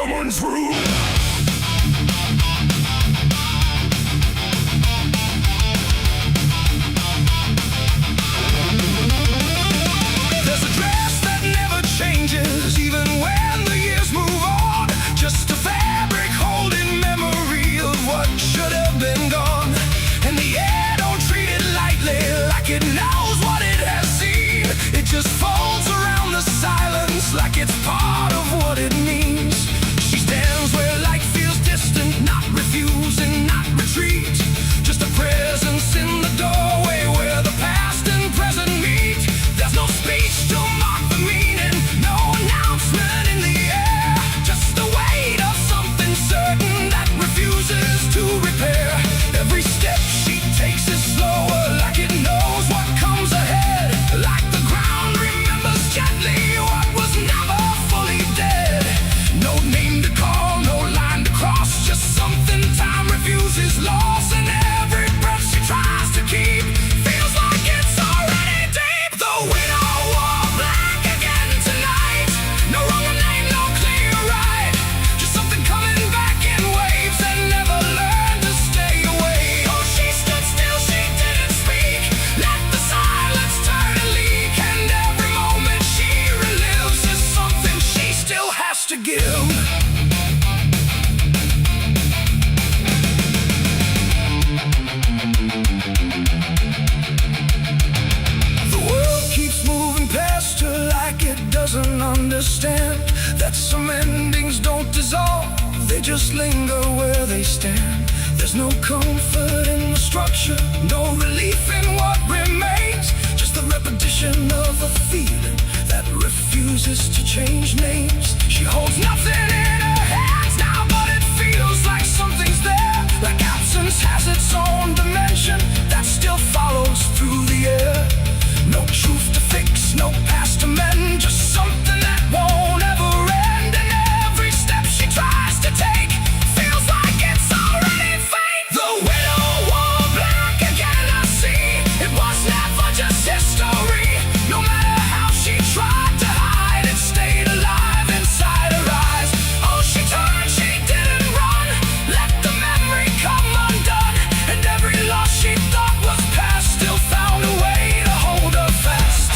someone's room. There's a dress that never changes, even when the years move on. Just a fabric holding memory of what should have been gone. And the air don't treat it lightly, like it knows what it has seen. It just folds around the silence like it's part of what it means. She stands where light feels distant, not refusing, not retreat. Just a presence in the doorway where the past and present meet. There's no speech to mark the meaning, no announcement in the air. Just the weight of something certain that refuses to repair. Every step she takes is slower, like it knows what comes ahead. Like the ground remembers gently what was never fully dead. No name to call, no line to cross, just something time refuses loss. And every breath she tries to keep feels like it's already deep. The widow wore black again tonight. No wrong name, no clear right. Just something coming back in waves that never learned to stay away. Oh, she stood still, she didn't speak. Let the silence turn and leak. And every moment she relives is something she still has to give. The world keeps moving past her like it doesn't understand that some endings don't dissolve, they just linger where they stand. There's no comfort in the structure, no relief in what remains. Just the repetition of a feeling that refuses to change names. She holds nothing in her hands now, but it feels like something's there. Like absence has its own dimension that still follows through the air. No truth to fix, no past to mend, just something that won't ever end. And every step she tries to take feels like it's already fate. The widow wore black again, I see. It was never just history. No matter how she tried to hide, it stayed alive inside her eyes. Oh, she turned, she didn't run. Let the memory come undone. And every loss she thought was past still found a way to hold her fast.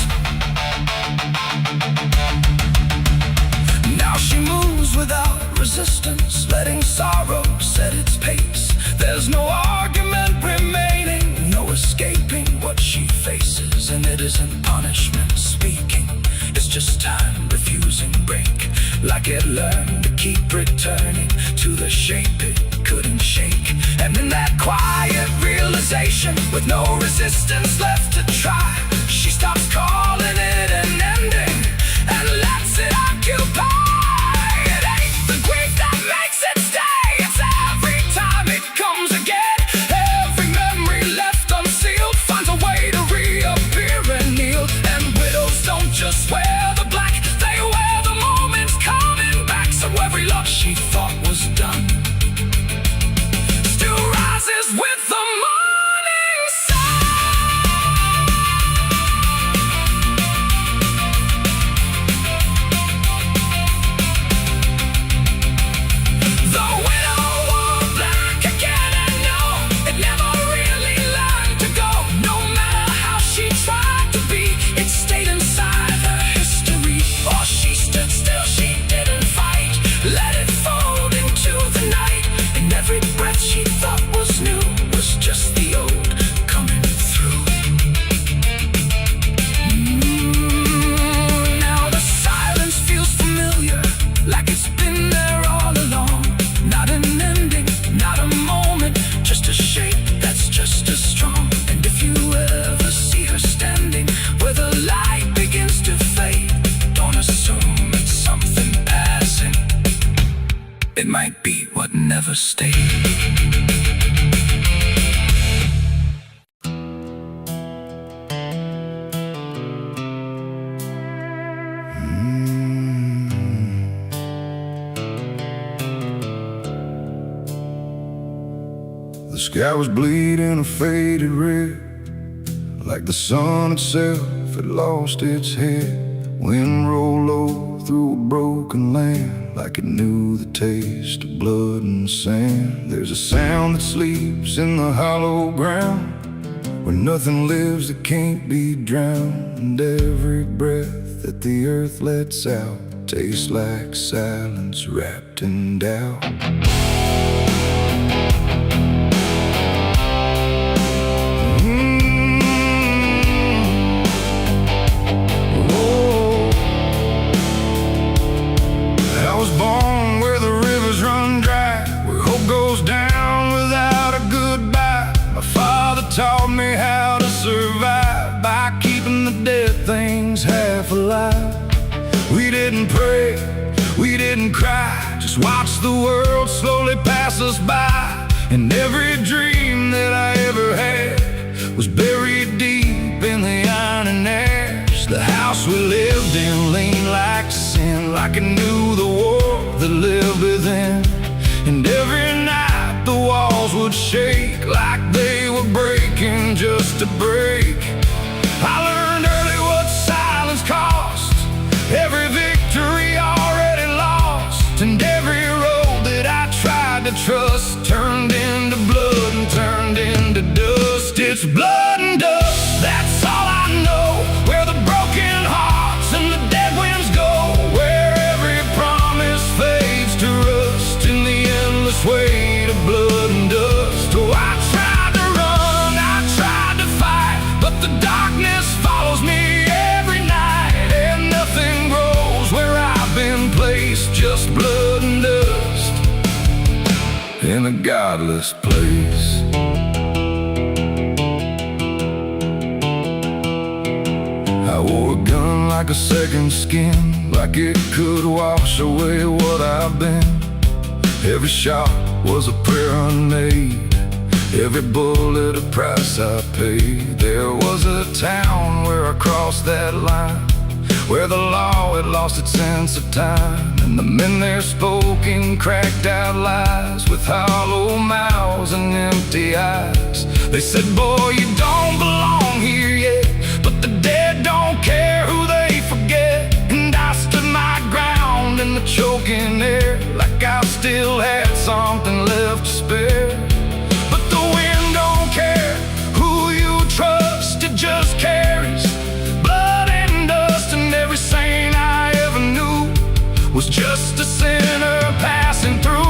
Now she moves without resistance, letting sorrow set its pace. There's no argument remaining, no escaping what she faces. And it isn't punishment speaking, it's just time refusing break. Like it learned to keep returning to the shape it couldn't shake. And in that quiet realization, with no resistance left to try, she stops calling it an ending and lets it occupy. It ain't the grief that makes it stay, it's every time it comes again. Every memory left unsealed finds a way to reappear and kneel. And widows don't just wear the black, they wear the moments coming back. So every loss she thought was done still rises with the morning sun. The widow wore black again, and no, it never really learned to go. No matter how she tried to be, it stayed inside her history. Oh, she stood still, she didn't fight. Let it fold into the night. And every breath she thought was new was just the old coming through. Now the silence feels familiar, like it's been there all along. Not an ending, not a moment, just a shape that's just as strong. And if you ever see her standing where the light begins to fade, don't assume it's something passing. It might be what never stayed. The sky was bleeding a faded red, like the sun itself had lost its head. Wind rolled over through a broken land, like it knew the taste of blood and sand. There's a sound that sleeps in the hollow ground, where nothing lives that can't be drowned. And every breath that the earth lets out tastes like silence wrapped in doubt. I was born where the rivers run dry, where hope goes down without a goodbye. My father taught me how to survive by keeping the dead things half alive. We didn't pray, we didn't cry, just watch the world slowly pass us by. And every dream that I ever had was buried deep in the iron and ash. The house we lived in leaned like sin, like it knew the war that lived within. And every night the walls would shake like they were breaking just to break. I learned early what silence cost, every victory already lost. And every road that I tried to trust turned into blood and turned into dust. It's blood and dust, that's all I know. Where the broken hearts and the dead winds go, where every promise fades to rust in the endless weight of blood and dust. Oh, I tried to run, I tried to fight, but the darkness follows me every night. And nothing grows where I've been placed, just blood and dust in a godless place. I wore a gun like a second skin, like it could wash away what I've been. Every shot was a prayer unmade, every bullet a price I paid. There was a town where I crossed that line, where the law had lost its sense of time. And the men there spoke in cracked out lies, with hollow mouths and empty eyes. They said, boy, you don't belong here yet, but the dead don't care who they forget. And I stood my ground in the choking air, like I still had something left to spare. But the wind don't care who you trust, it just carries blood and dust. And every saint I ever knew was just a sinner passing through.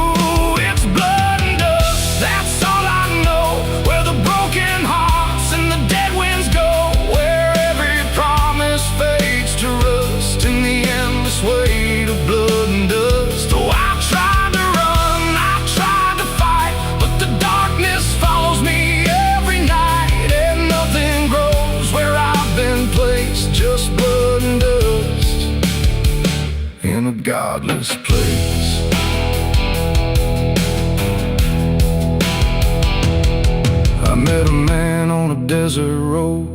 It's blood and dust, that's all I know. Where the broken hearts and the dead winds go, where every promise fades to rust in the endless weight of blood and dust. Oh, I tried to run, I tried to fight, but the darkness follows me every night. And nothing grows where I've been placed, just blood and dust in a godless place. I met a man on a desert road,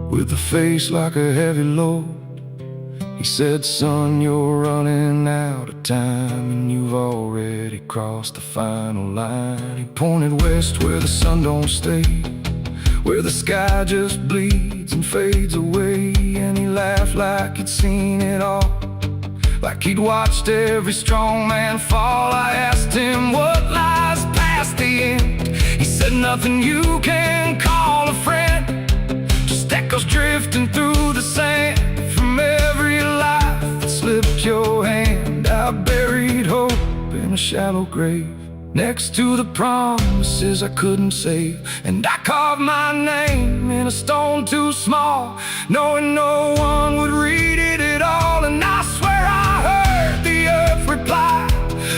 with a face like a heavy load. He said, son, you're running out of time, and you've already crossed the final line. He pointed west where the sun don't stay, where the sky just bleeds and fades away. And he laughed like he'd seen it all, like he'd watched every strong man fall. I asked him what lies past the end. He said, nothing you can call a friend, just echoes drifting through the sand from every life that slipped your hand. I buried hope in a shallow grave, next to the promises I couldn't save. And I carved my name in a stone too small, knowing no one would read it at all. And I swear I heard the earth reply,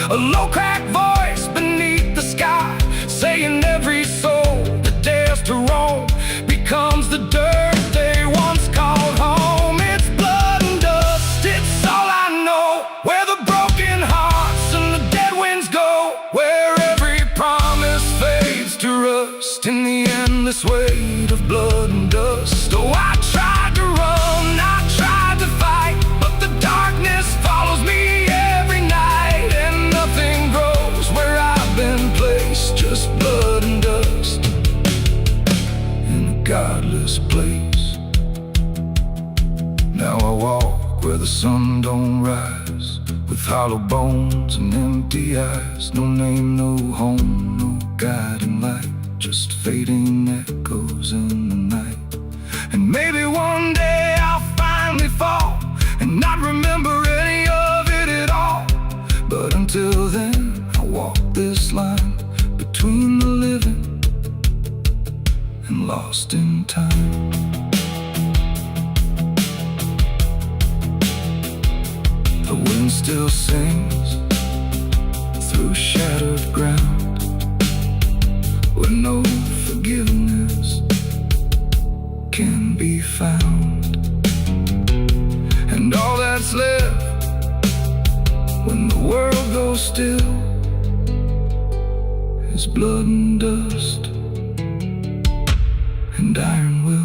a low cracked voice beneath the sky, saying every soul that dares to roam becomes the dirt they once called home. It's blood and dust, it's all I know. Where the broken hearts and the dead winds go, where every promise fades to rust in the endless weight of blood and dust. Oh, I tried to run, I tried to fight, but the dark the sun don't rise, with hollow bones and empty eyes. No name, no home, no guiding light, just fading echoes in the night. And maybe one day I'll finally fall and not remember any of it at all. But until then, I'll walk this line between the living and lost in time. The wind still sings through shattered ground, where no forgiveness can be found. And all that's left when the world goes still is blood and dust and iron will.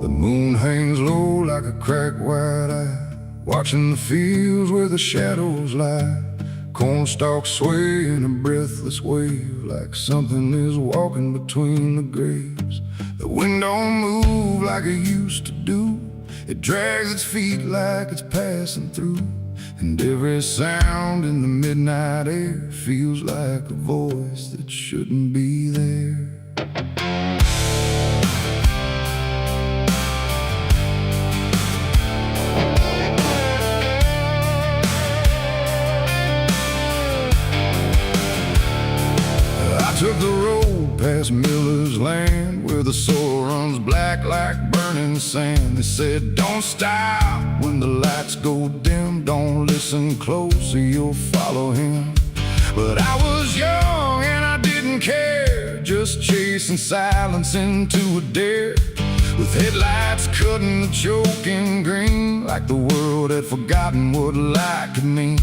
The moon hangs low like a cracked white eye, watching the fields where the shadows lie. Corn stalks sway in a breathless wave, like something is walking between the graves. The wind don't move like it used to do, it drags its feet like it's passing through. And every sound in the midnight air feels like a voice that shouldn't be there. I took the road past Miller's land, where the soil runs black like burning sand. They said, don't stop when the lights go dim, don't listen close or you'll follow him. But I was young and I didn't care, just chasing silence into a dare, with headlights cutting the choking green, like the world had forgotten what light could mean.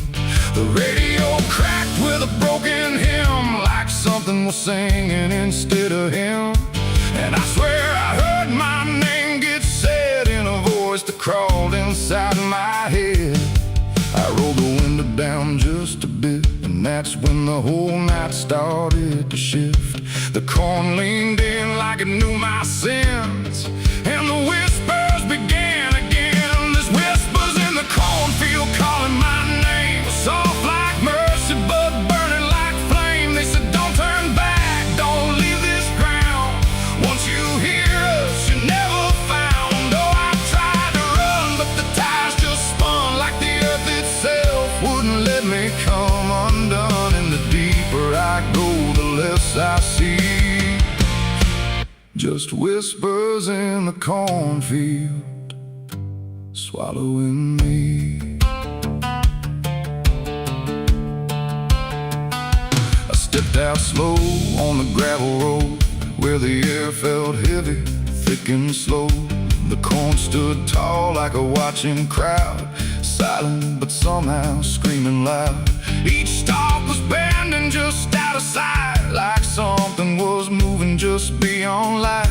The radio cracked with a broken hymn, like something was singing instead of him. And I swear I heard my name get said in a voice that crawled inside my head. I rolled the window down just a bit, and that's when the whole night started to shift. The corn leaned in like it knew my sins, and the whispers began again. There's whispers in the cornfield calling my name, soft like mercy but burning like flame. They said, don't turn back, don't leave this ground. Once you hear us, you're never found. Oh, I tried to run, but the tires just spun, like the earth itself wouldn't let me come undone. And the deeper I go, the less I see, just whispers in the cornfield swallowing me. I stepped out slow on the gravel road, where the air felt heavy, thick and slow. The corn stood tall like a watching crowd, silent but somehow screaming loud. Each stalk was bending just out of sight, like something was moving just beyond light.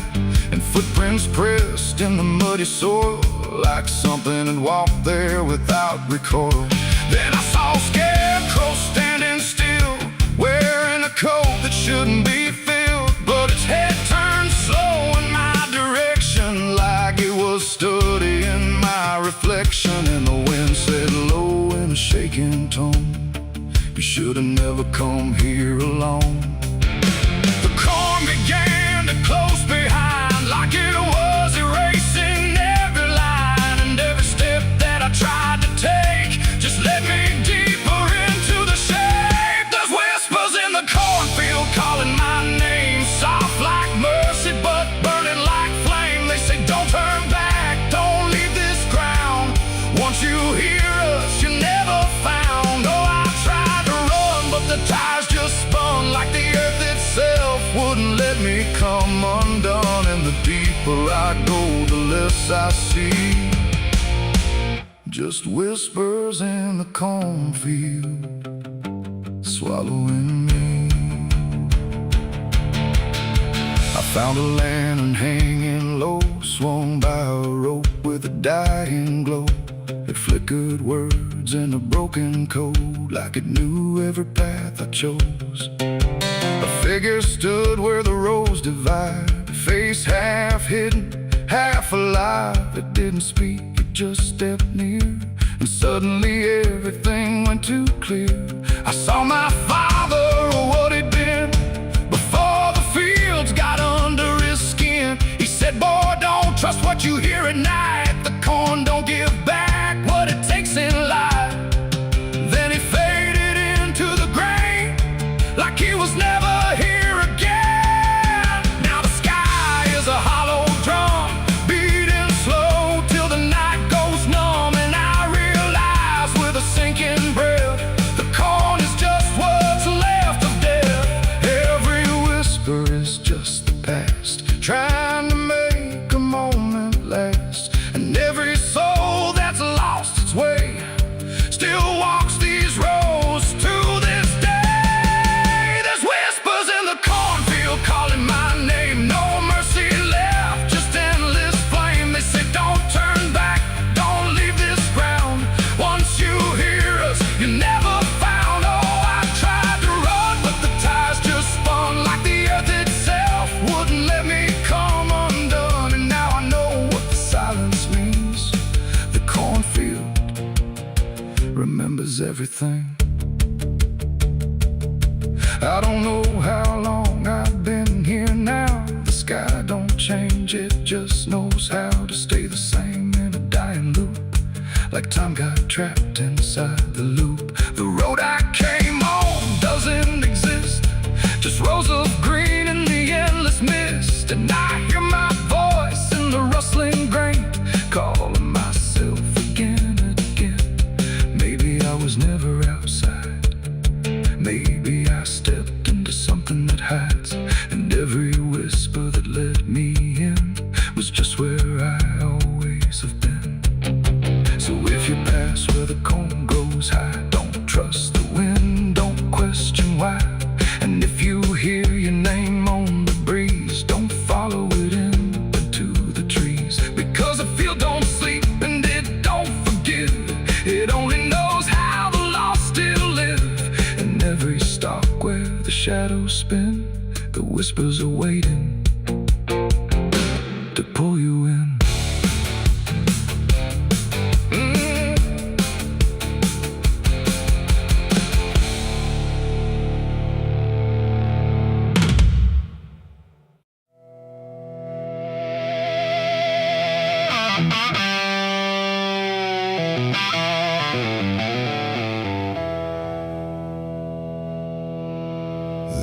And footprints pressed in the muddy soil, like something had walked there without recoil. Then I saw a scarecrow standing still, wearing a coat that shouldn't be filled, but its head turned slow in my direction, like it was studying my reflection. And the wind said low in a shaking tone, you should have never come here alone. The corn began to close behind, like it was erasing every line. And every step that I tried to take just led me deeper into the shade. There's whispers in the cornfield calling my name, soft like mercy but burning like flame. They say, don't turn back, don't leave this ground. Once you hear us, you're never found. Oh, I tried to run, but the tires just spun, like the earth itself wouldn't let me come undone. And the deeper I go, the less I see, just whispers in the cornfield swallowing me. I found a lantern hanging low, swung by a rope with a dying glow. It flickered words in a broken code, like it knew every path I chose. A figure stood where the roads divide, face half hidden, half alive. It didn't speak, it just stepped near, and suddenly everything went too clear. I saw my father, or what he'd been, before the fields got under his skin. He said, boy, don't trust what you hear at night. The corn don't give back what it takes in life. Then he faded into the grain, like he was never here again. Now the sky is a hollow drum, beating slow till the night goes numb. And I realize with a sinking breath, the corn is just what's left of death. Every whisper is just the past, trying to make a moment last. And every soul that's lost its way still walks these roads to this day. There's whispers in the cornfield calling my name. No mercy left, just endless flame. They say don't turn back, don't leave this ground. Once you hear us, you never found. Oh, I tried to run, but the ties just spun, like the earth itself wouldn't let me come undone. And now I know what the silence means. The cornfield remembers everything. I don't know how long I've been here now. The sky don't change, it just knows how to stay the same in a dying loop, like time got trapped inside the loop. The road I came on doesn't exist, just rows of green in the endless mist. And I hear my voice in the rustling grain, calling myself again and again. Maybe I was never outside, maybe I stepped into something that hides, and every whisper that let me in was just where I always have been. So if you pass where the corn grows high, don't trust the wind, don't question why. And if you hear your name on the breeze, don't follow it into the trees, because the field don't sleep and it don't forgive. It only knows how the lost still live. And every stalk where the shadows spin, the whispers are waiting to pull you in.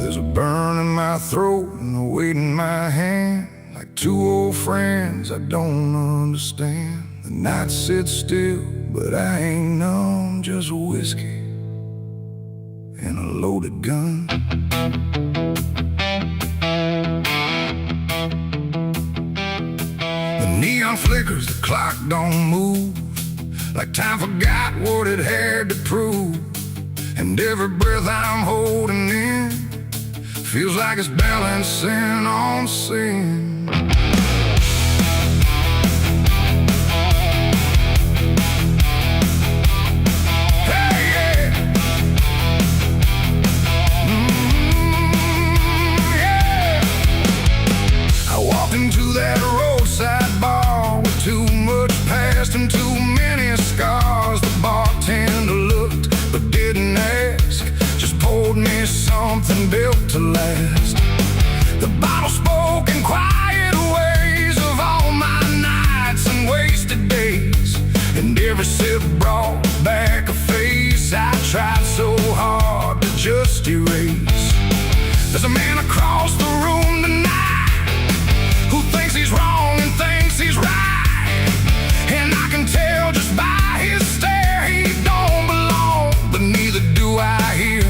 There's a burn in my throat and a weight in my hand, like two old friends I don't understand. The night sits still, but I ain't numb, just whiskey and a loaded gun. The neon flickers, the clock don't move, like time forgot what it had to prove. And every breath I'm holding in feels like it's balancing on sin. Hey, yeah. Yeah. I walked into that roadside bar with too much past and too many scars. The bartender looked but didn't ask, just poured me something built to last. The bottle spoke in quiet ways of all my nights and wasted days, and every sip brought back a face I tried so hard to just erase. There's a man across the room tonight who thinks he's wrong and thinks he's right, and I can tell just by his stare he don't belong, but neither do I hear.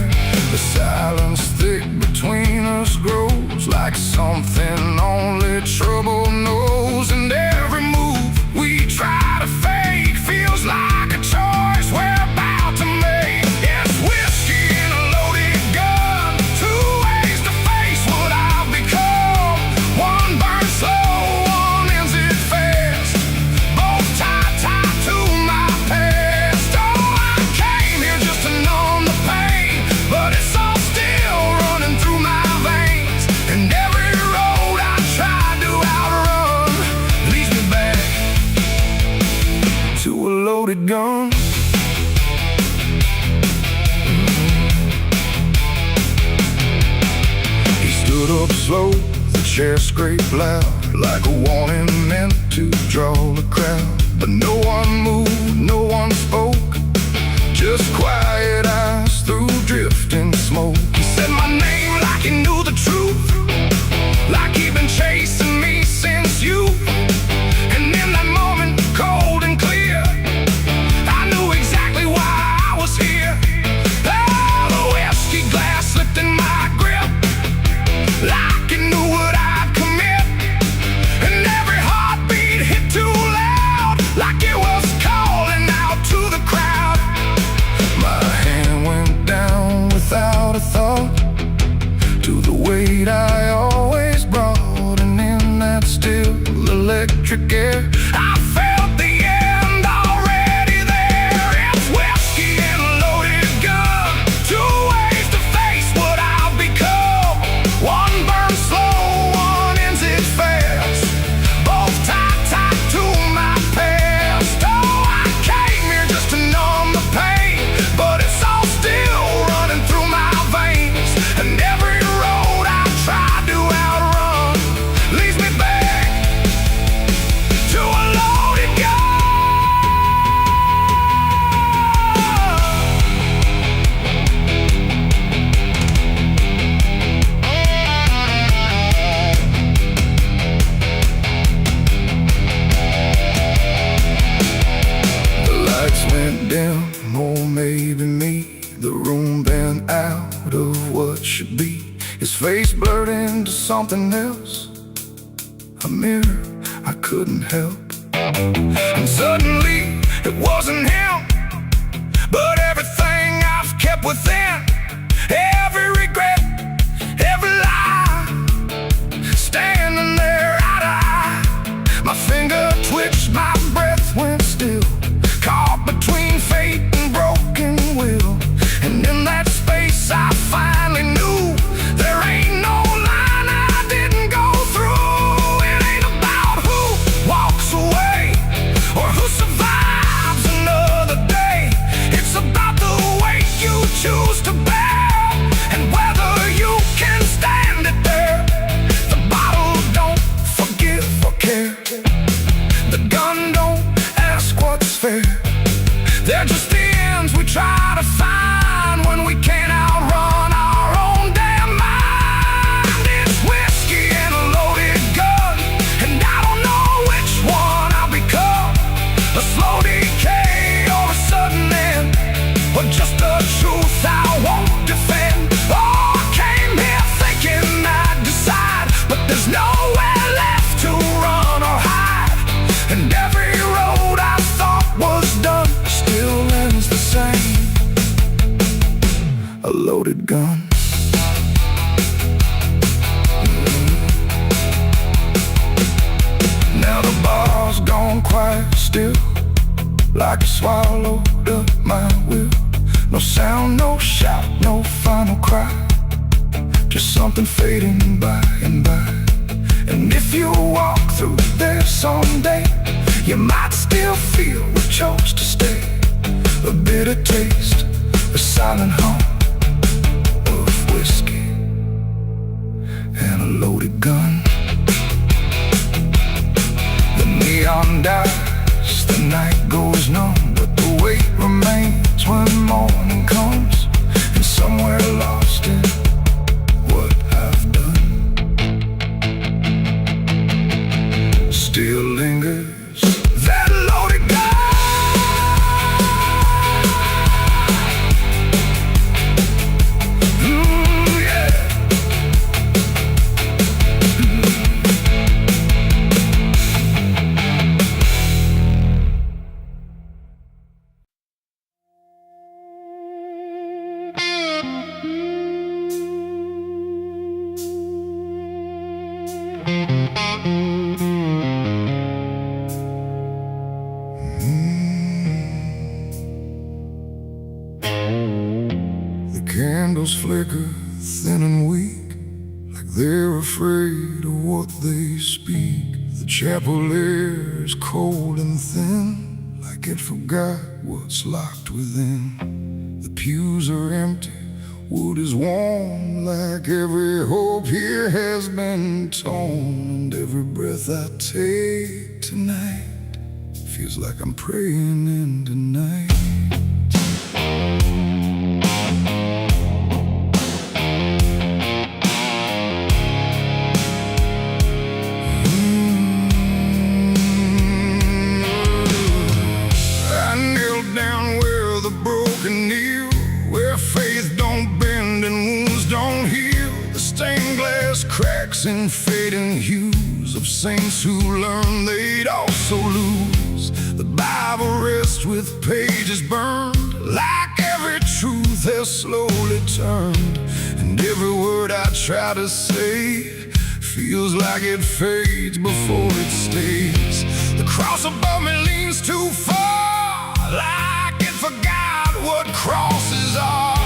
The silence thick between us grows like something only trouble knows. And every move we try to fake feels like a choice we're about to make. It's whiskey and a loaded loaded gun. He stood up slow, the chair scraped loud, like a warning meant to draw the crowd. But no one moved, no one spoke, just quiet eyes through drifting smoke. He said my name like he knew the truth, like he'd been chasing me since youth. And in that moment, cold and clear, I knew exactly why I was here. Oh, the whiskey glass slipped in my grip, like it knew what I'd commit. And every heartbeat hit too loud, like it was calling out to the crowd. My hand went down without a thought to the weight I always brought, and in that still electric air, I felt the end already there. It's whiskey and a loaded gun, two ways to face what I'll become. One burns slow, one ends it fast, both tied to my past. Oh, I came here just to numb the pain, but it's all still running through my veins. And every road I tried to outrun leads me back to a loaded gun. The lights went dim, or maybe me. The room bent out of what should be. His face blurred into something else, a mirror I couldn't help. And suddenly it wasn't him, but everything I've kept within, every regret, every lie, standing there eye to eye. My finger twitched, my breath went still, caught between fate and broken will. And in that space I finally knew there ain't no line I didn't go through. It ain't about who walks away or who survives another day. It's about the weight you choose to bear, and whether you can stand it there. The bottle don't forgive or care, the gun don't ask what's fair. They're just the ends we try to find when we can't outrun our own damn mind. It's whiskey and a loaded gun, and I don't know which one I'll become. A slow decay or a sudden end, or just a truth I won't defend. Oh, I came here thinking I'd decide, but there's nowhere left to run or hide. And every road I thought was done still ends the same, a loaded gun. Now the bar's gone quiet still, like it swallowed up my will. No sound, no shout, no final cry, just something fading by and by. And if you walk through there someday, you might still feel we chose to stay. A bitter taste, a silent hum of whiskey and a loaded gun. The neon dies, the night goes numb, but the weight remains when morning comes. And somewhere lost in what I've done still lingers that loaded gun. Candles flicker thin and weak, like they're afraid of what they speak. The chapel air is cold and thin, like it forgot what's locked within. The pews are empty, wood is warm, like every hope here has been torn. And every breath I take tonight feels like I'm praying in the night. I knelt down where the broken kneel, where faith don't bend and wounds don't heal. The stained glass cracks and fading hues of saints who learned they'd also lose. The Bible rests with pages burned, like every truth has slowly turned. And every word I try to say feels like it fades before it stays. The cross above me leans too far, like it forgot what crosses are.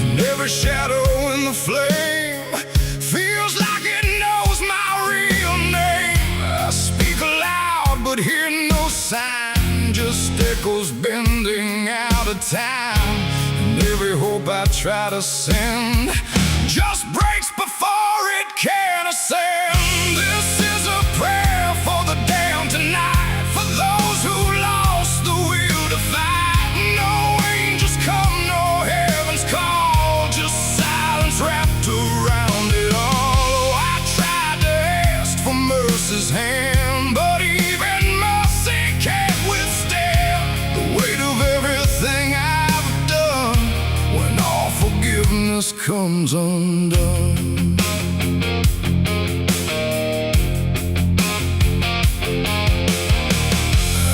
And every shadow in the flame feels like it knows my real name. I speak aloud but hear no sign, just echoes bending out of time. And every hope I try to send just breaks before it can ascend. This is a prayer for the damned tonight, for those who lost the will to fight. No angels come, no heaven's call, just silence wrapped around it all. Oh, I tried to ask for mercy's hand, but even mercy can't withstand the weight of everything I've done when all forgiveness comes undone.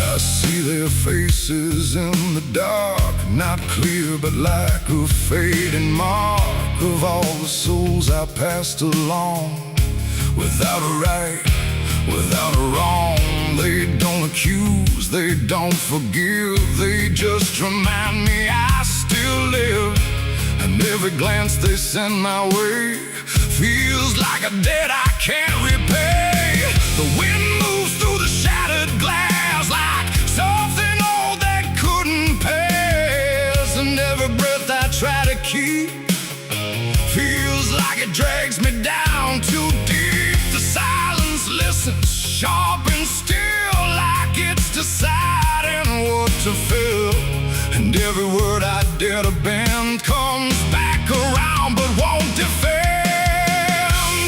I see their faces in the dark, not clear but like a fading mark of all the souls I passed along. Without a right, without a wrong, they don't accuse, they don't forgive, they just remind me I still live. And every glance they send my way feels like a debt I can't repay. The wind moves through the shattered glass like something old that couldn't pass. And every breath I try to keep feels like it drags me down too deep. The silence listens, sharp and still, like it's deciding what to feel. And every word I dare to bend comes back around but won't defend.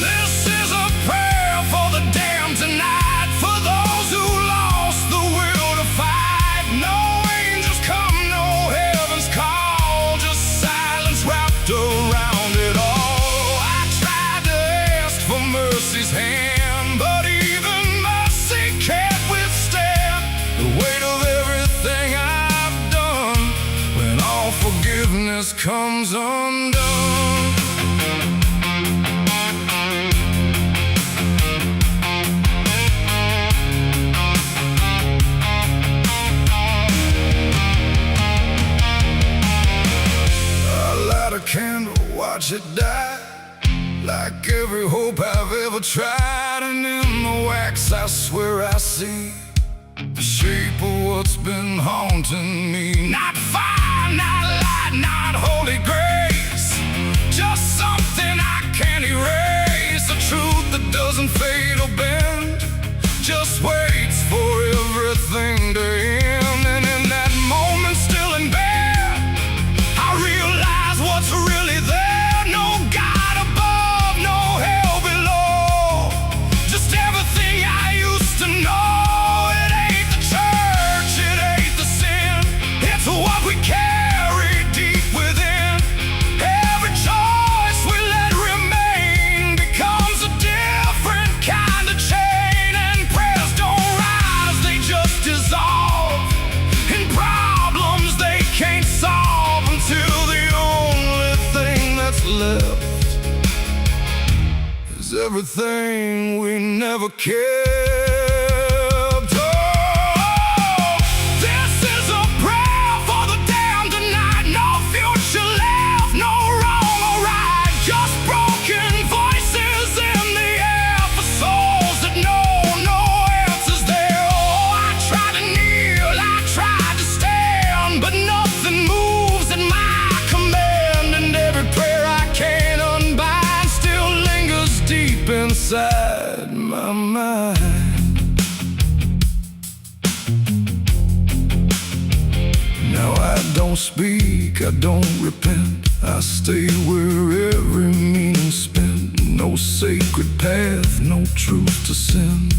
This is a prayer for the damned tonight, for those who lost the will to fight. No angels come, no heaven's call, just silence wrapped around it all. I tried to ask for mercy's hand, but even mercy can't withstand the weight of everything I've done when all forgiveness comes undone. I light a candle, watch it die, like every hope I've ever tried. And in the wax I swear I see the shape of what's been haunting me. Not fire, not light, not holy grace, just something I can't erase. A truth that doesn't fade or bend, just waits for everything to end. And in that moment, still in bed, I realize what's really there. No God above, no hell below, just everything I used to know. It ain't the church, it ain't the sin, it's what we carry deep within. Every choice we let remain becomes a different kind of chain. And prayers don't rise, they just dissolve in problems they can't solve, until the only thing that's left is everything we never kept. Oh, this is a prayer for the damned tonight. No future left, no wrong or right, just broken voices in the air for souls that know no answers there. Oh, I tried to kneel, I tried to inside my mind. Now I don't speak, I don't repent. I stay where every meaning's spent. No sacred path, no truth to send.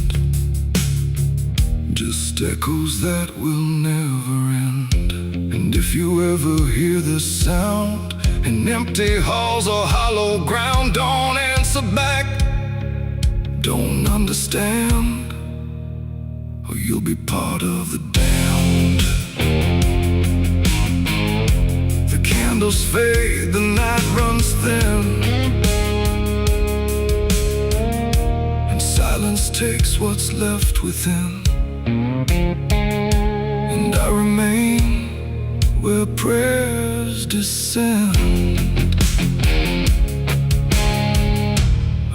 Just echoes that will never end. And if you ever hear this sound in empty halls or hollow ground, don't answer back, don't understand, or you'll be part of the damned. The candles fade, the night runs thin, and silence takes what's left within. And I remain where prayers descend,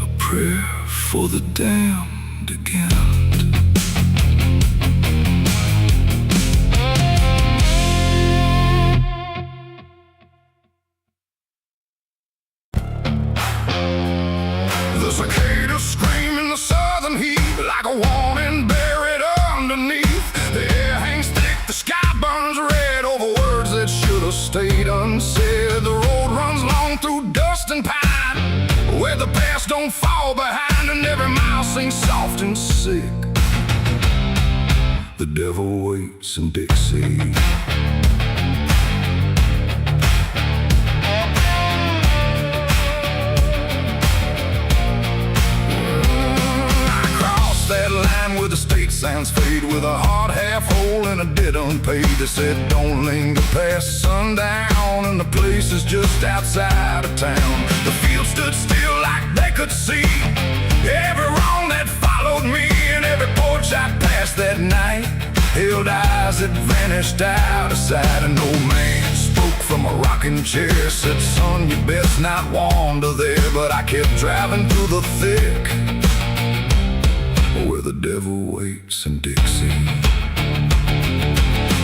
a prayer for the damned again. The cicadas scream in the southern heat like a warning buried underneath. The air hangs thick, the sky burns red over words that should have stayed unsaid. The road runs long through dust and pine, where the past don't fall behind, and every mile sings soft and sick. The devil waits in Dixie. Where the state signs fade, with a heart half whole and a debt unpaid. They said don't linger past sundown, and the place is just outside of town. The field stood still like they could see every wrong that followed me, and every porch I passed that night held eyes that vanished out of sight. An old man spoke from a rocking chair, said, son, you best not wander there. But I kept driving through the thick, where the devil waits in Dixie.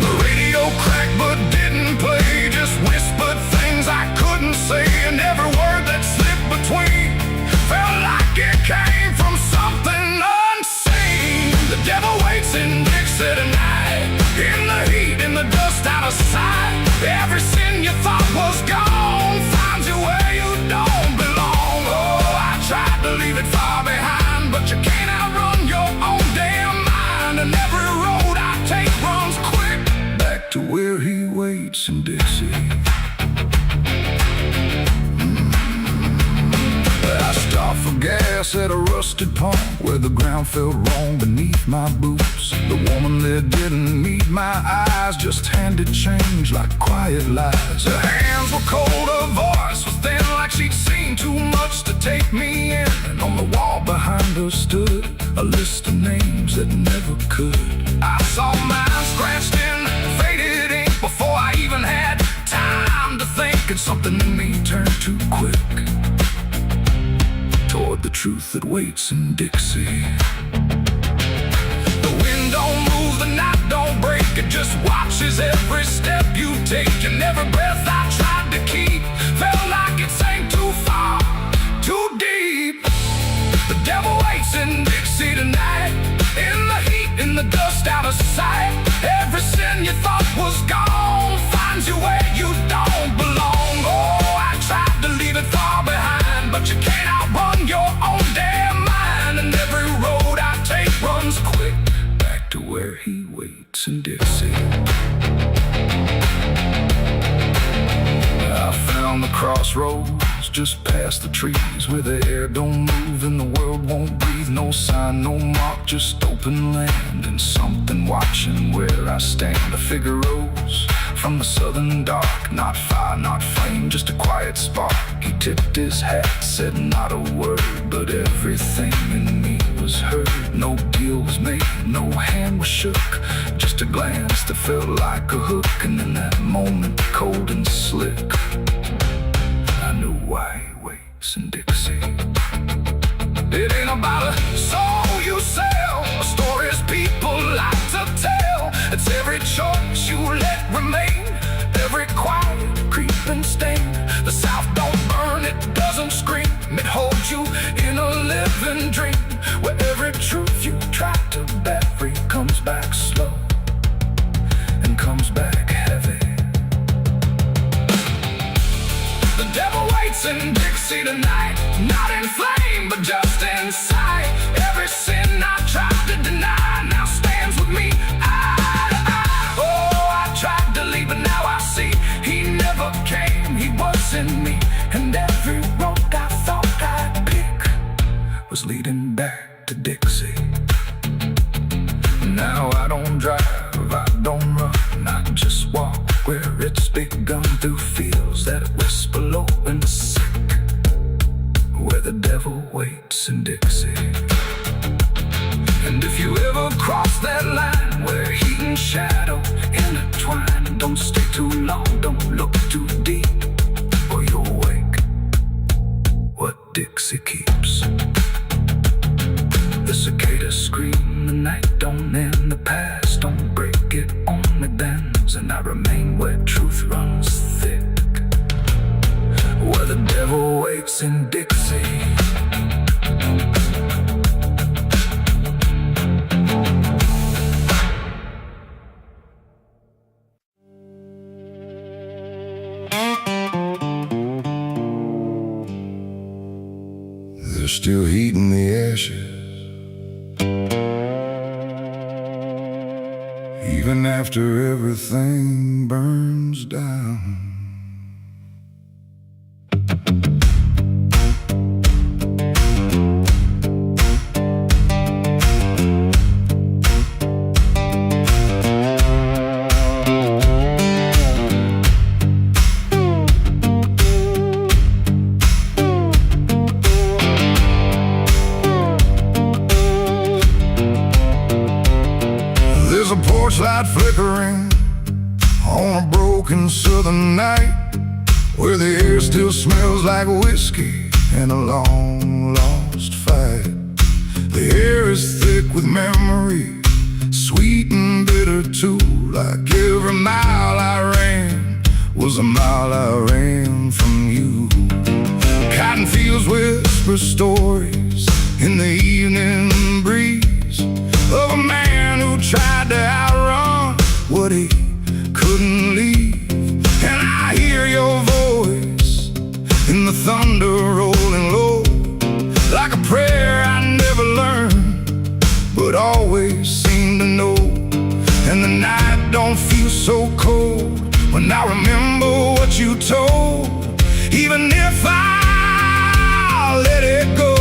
The radio cracked but didn't play, just whispered things I couldn't say, and every word that slipped between felt like it came from something unseen. The devil waits in Dixie tonight, in the heat, in the dust, out of sight. Every sin you thought was gone finds you where you don't belong. Oh, I tried to leave it far behind, but you can't outrun your own damn mind. And every road I take runs quick back to where he waits in Dixie. I stopped for gas at a rusted pump, where the ground felt wrong beneath my boots. The woman there didn't need my eyes, just handed change like quiet lies. Her hands were cold, her voice was thin, like she'd seen too much to take me in. And on the wall behind her stood a list of names that never could. I saw mine scratched in faded ink before I even had time to think, and something in me turned too quick toward the truth that waits in Dixie. The wind don't move, the night don't break, it just watches every step you take. And every breath I tried to keep felt like it sank too far, too deep. The devil waits in Dixie tonight, in the heat, in the dust, out of sight. Every sin you thought was gone finds you where you don't belong. Oh, I tried to leave it far behind, but you can't outrun your own damn mind. And every road I take runs quick back to where he waits in Dixie. I found the crossroads just past the trees, where the air don't move and the world won't breathe. No sign, no mark, just open land, and something watching where I stand. A figure rose from the southern dark, not fire, not flame, just a quiet spark. He tipped his hat, said not a word, but everything in me was heard. No deal was made, no hand was shook, just a glance that felt like a hook. And in that moment, cold and slick, I knew why he waits in Dixie. It ain't about a soul you sell, a stories people like to tell. It's every choice you let remain, every quiet creeping stain. The South don't burn, it doesn't scream, it holds you in a living poison dream, where every truth you try to bury comes back slow and comes back heavy. The devil waits in Dixie tonight, not in flame, but just inside. Every sin I tried to deny now stands with me eye to eye. Oh, I tried to leave, but now I see he never came, he was in me. And every road I thought I'd pick was leading back to Dixie. Now I don't drive, I don't run, I just walk where it's begun, through fields that whisper low and sick, where the devil waits in Dixie. And if you ever cross that line where heat and shadow intertwine, don't stay too long, don't look too deep, or you'll wake what Dixie keeps. The cicadas scream, the night don't end, the past don't break, it only bends, and I remain where truth runs thick, where the devil waits in Dixie. There's still heat in the ashes, even after everything burns down. There's a porch light flickering on a broken southern night, where the air still smells like whiskey and a long lost fight. The air is thick with memory, sweet and bitter too, like every mile I ran was a mile I ran from you. Cotton fields whisper stories in the evening breeze of a man who tried to outrun what he couldn't leave. And I hear your voice in the thunder rolling low, like a prayer I never learned, but always seem to know. And the night don't feel so cold when I remember what you told, even if I let it go.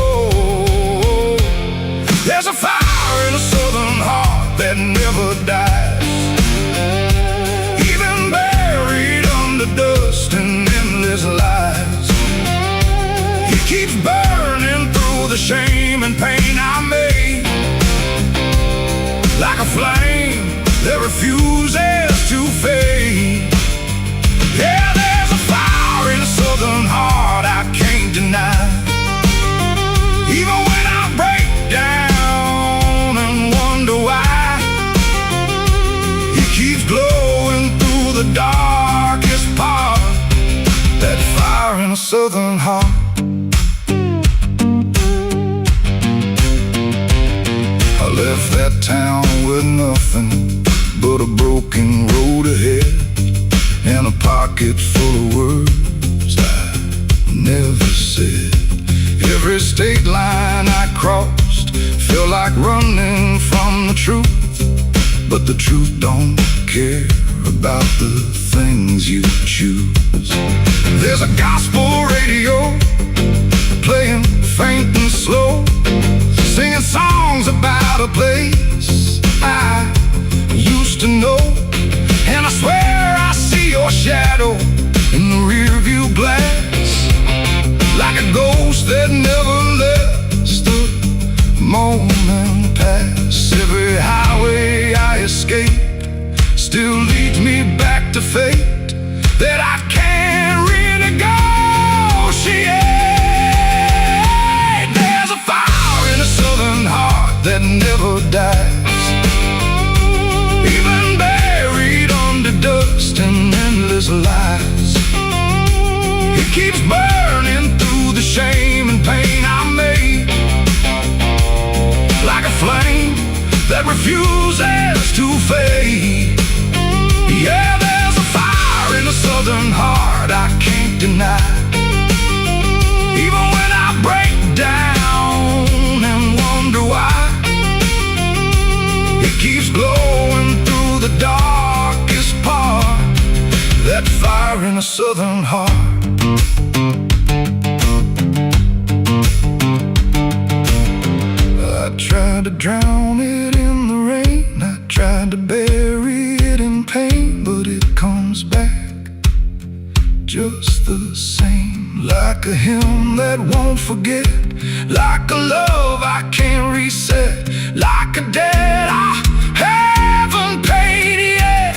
There's a fire in a southern heart that never dies, even buried under dust and endless lies. It keeps burning through the shame and pain I made, like a flame that refuses to fade. Yeah, there's a fire in a southern heart I can't deny, even when I break down and wonder why. It keeps glowing through the darkest part, that fire in a southern heart. I left that town with nothing but a broken road ahead, and a pocket full of words I never said. Every state line I crossed felt like running from the truth, but the truth don't care about the things you choose. There's a gospel radio playing faint and slow, singing songs about a place I used to know. And I swear I see your shadow in the rearview glass, like a ghost that never lets the moment pass. Every highway I escape still leads me back to fate that I can't renegotiate. There's a fire in a southern heart that never dies, even buried under dust and endless lies. It keeps burning through the shame and pain I made, a flame that refuses to fade. Yeah, there's a fire in the southern heart I can't deny. Even when I break down and wonder why, it keeps glowing through the darkest part. That fire in the southern heart. I tried to drown it in the rain, I tried to bury it in pain, but it comes back just the same. Like a hymn that won't forget, like a love I can't reset, like a debt I haven't paid yet.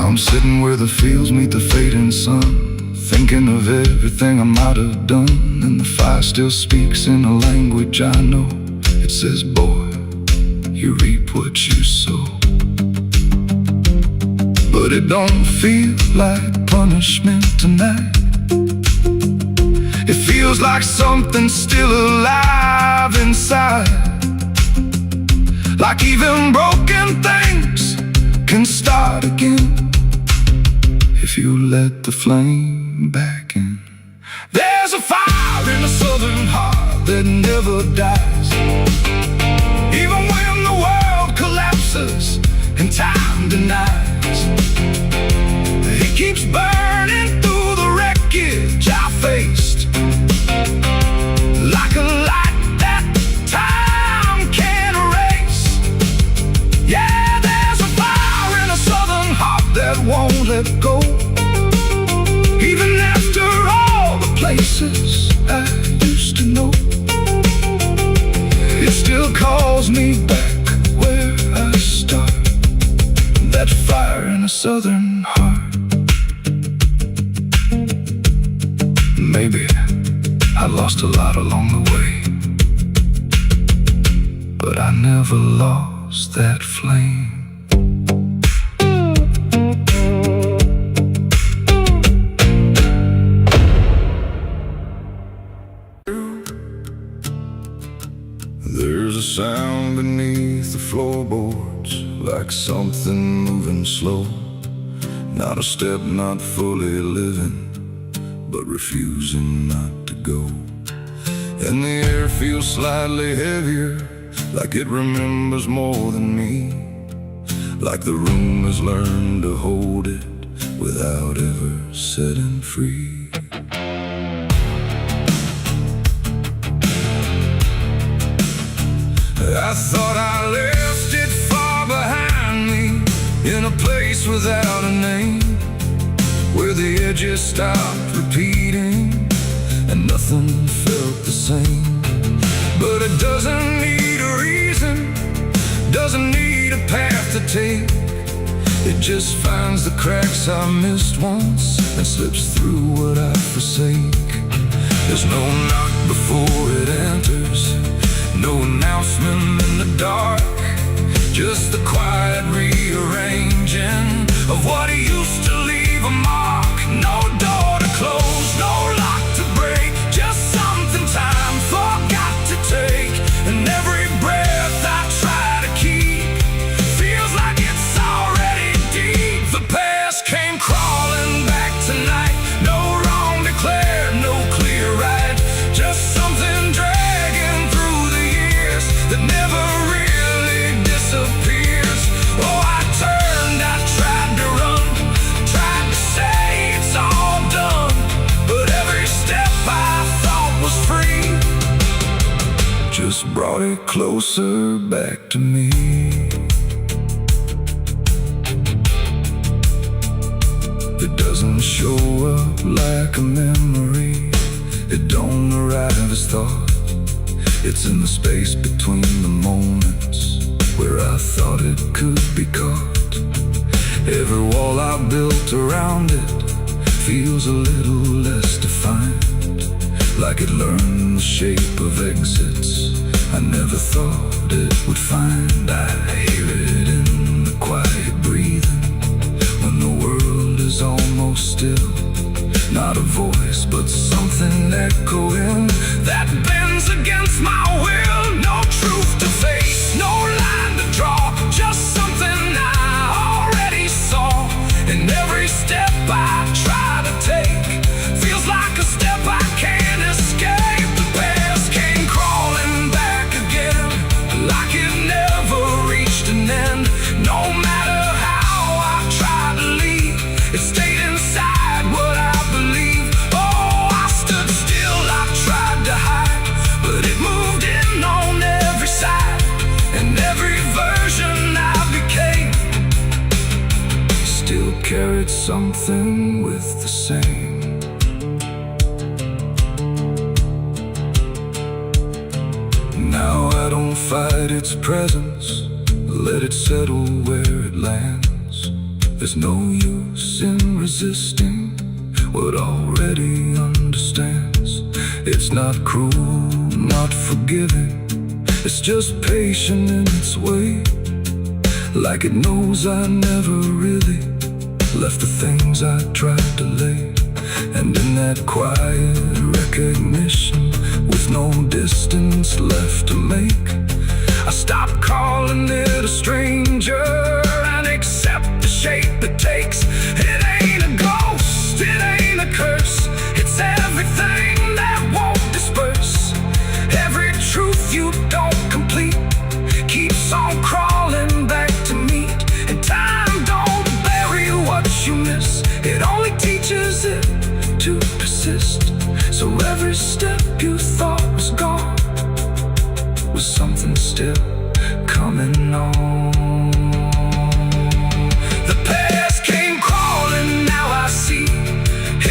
I'm sitting where the fields meet the fading sun, thinking of everything I might have done. And the fire still speaks in a language I know. It says, boy, you reap what you sow. But it don't feel like punishment tonight. It feels like something still alive inside. Like even broken things can start again if you let the flame back in. There's a fire in the southern heart that never dies. Even when the world collapses and time denies, it keeps burning through the wreckage I faced. Like a light that time can't erase. Yeah, there's a fire in the southern heart that won't let go. Even after all the places I used to know, it still calls me back where I start. That fire in a southern heart. Maybe I lost a lot along the way, but I never lost that flame. There's a sound beneath the floorboards, like something moving slow. Not a step, not fully living, but refusing not to go. And the air feels slightly heavier, like it remembers more than me. Like the room has learned to hold it without ever setting free. I thought I left it far behind me, in a place without a name, where the edges stopped repeating and nothing felt the same. But it doesn't need a reason, doesn't need a path to take. It just finds the cracks I missed once and slips through what I forsake. There's no knock before it enters, no announcement in the dark, just the quiet rearranging of what used to leave a mark. No door to close, no lock to break, just something time forgot to take. And every breath I try to keep feels like it's already deep. The past came crawling back tonight, no wrong declared, no clear right, just something dragging through the years that never really disappears. Oh, I turned, I tried to run, tried to say it's all done, but every step I thought was free just brought it closer back to me. It doesn't show up like a memory, it don't arrive as thought. It's in the space between the moments where I thought it could be caught. Every wall I built around it feels a little less defined, like it learned the shape of exits I never thought it would find. I hear it in the quiet breathing when the world is almost still. Not a voice, but something echoing that bends against my will. No truth to face, no line to draw, just something I already saw. And every step I try to take feels like a step I can't escape. The past came crawling back again, like it never reached an end. No matter how I tried to leave, it stayed inside what I believe. Oh, I stood still, I tried to hide, but it moved in on every side. And every version I became still carried something with the same. Now I don't fight its presence, let it settle where it lands. There's no use in resisting what already understands. It's not cruel, not forgiving, it's just patient in its way. Like it knows I never really left the things I tried to lay. And in that quiet recognition, with no distance left to make, I stop calling it a stranger and accept the shape it takes. It ain't a ghost, it ain't a curse, it's everything that won't disperse. Every truth you don't complete keeps on crawling back to meet. And time don't bury what you miss, it only teaches it to persist. So every step you thought was gone was something still coming on. The past came crawling, now I see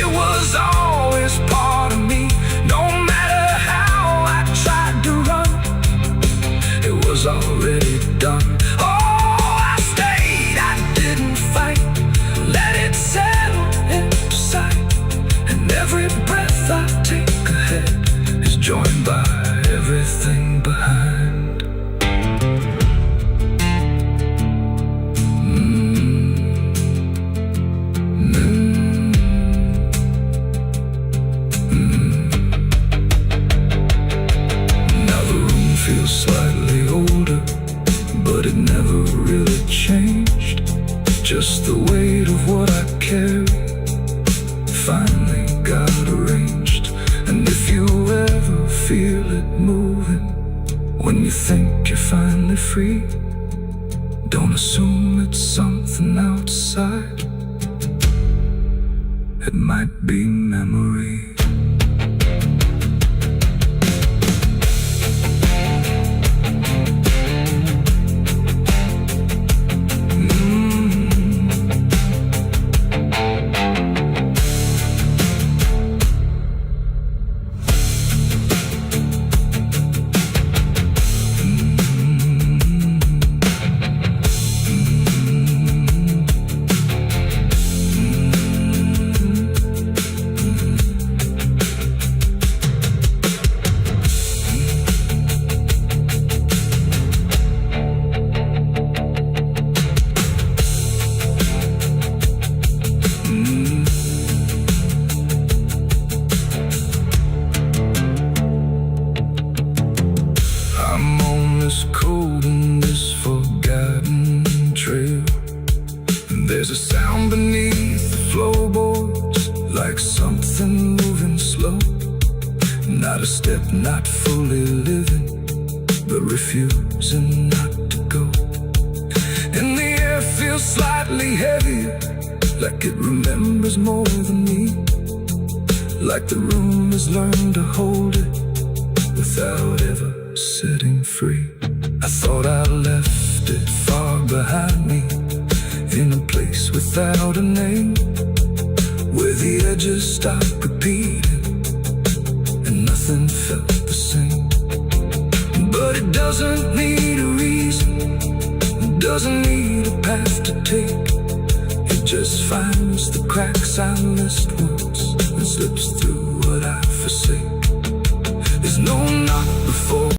it was always part of me. No matter how I tried to run, it was already done. Oh, I stayed, I didn't fight, let it settle into sight. And every breath I take ahead is joined by everything behind. Now the room feels slightly older, but it never really changed. Just the weight of what I carry finally got arranged. And if you ever feel it moving, when you think you're finally free, don't assume it's something outside. It might be memory. This cold and this forgotten trail, and there's a sound beneath the floorboards, like something moving slow. Not a step, not fully living, but refusing not to go. And the air feels slightly heavier, like it remembers more than me, like the room has learned to hold it without ever setting free. I thought I left it far behind me, in a place without a name, where the edges stopped repeating and nothing felt the same. But it doesn't need a reason, it doesn't need a path to take, it just finds the cracks I missed once and slips through what I forsake. There's no knock before,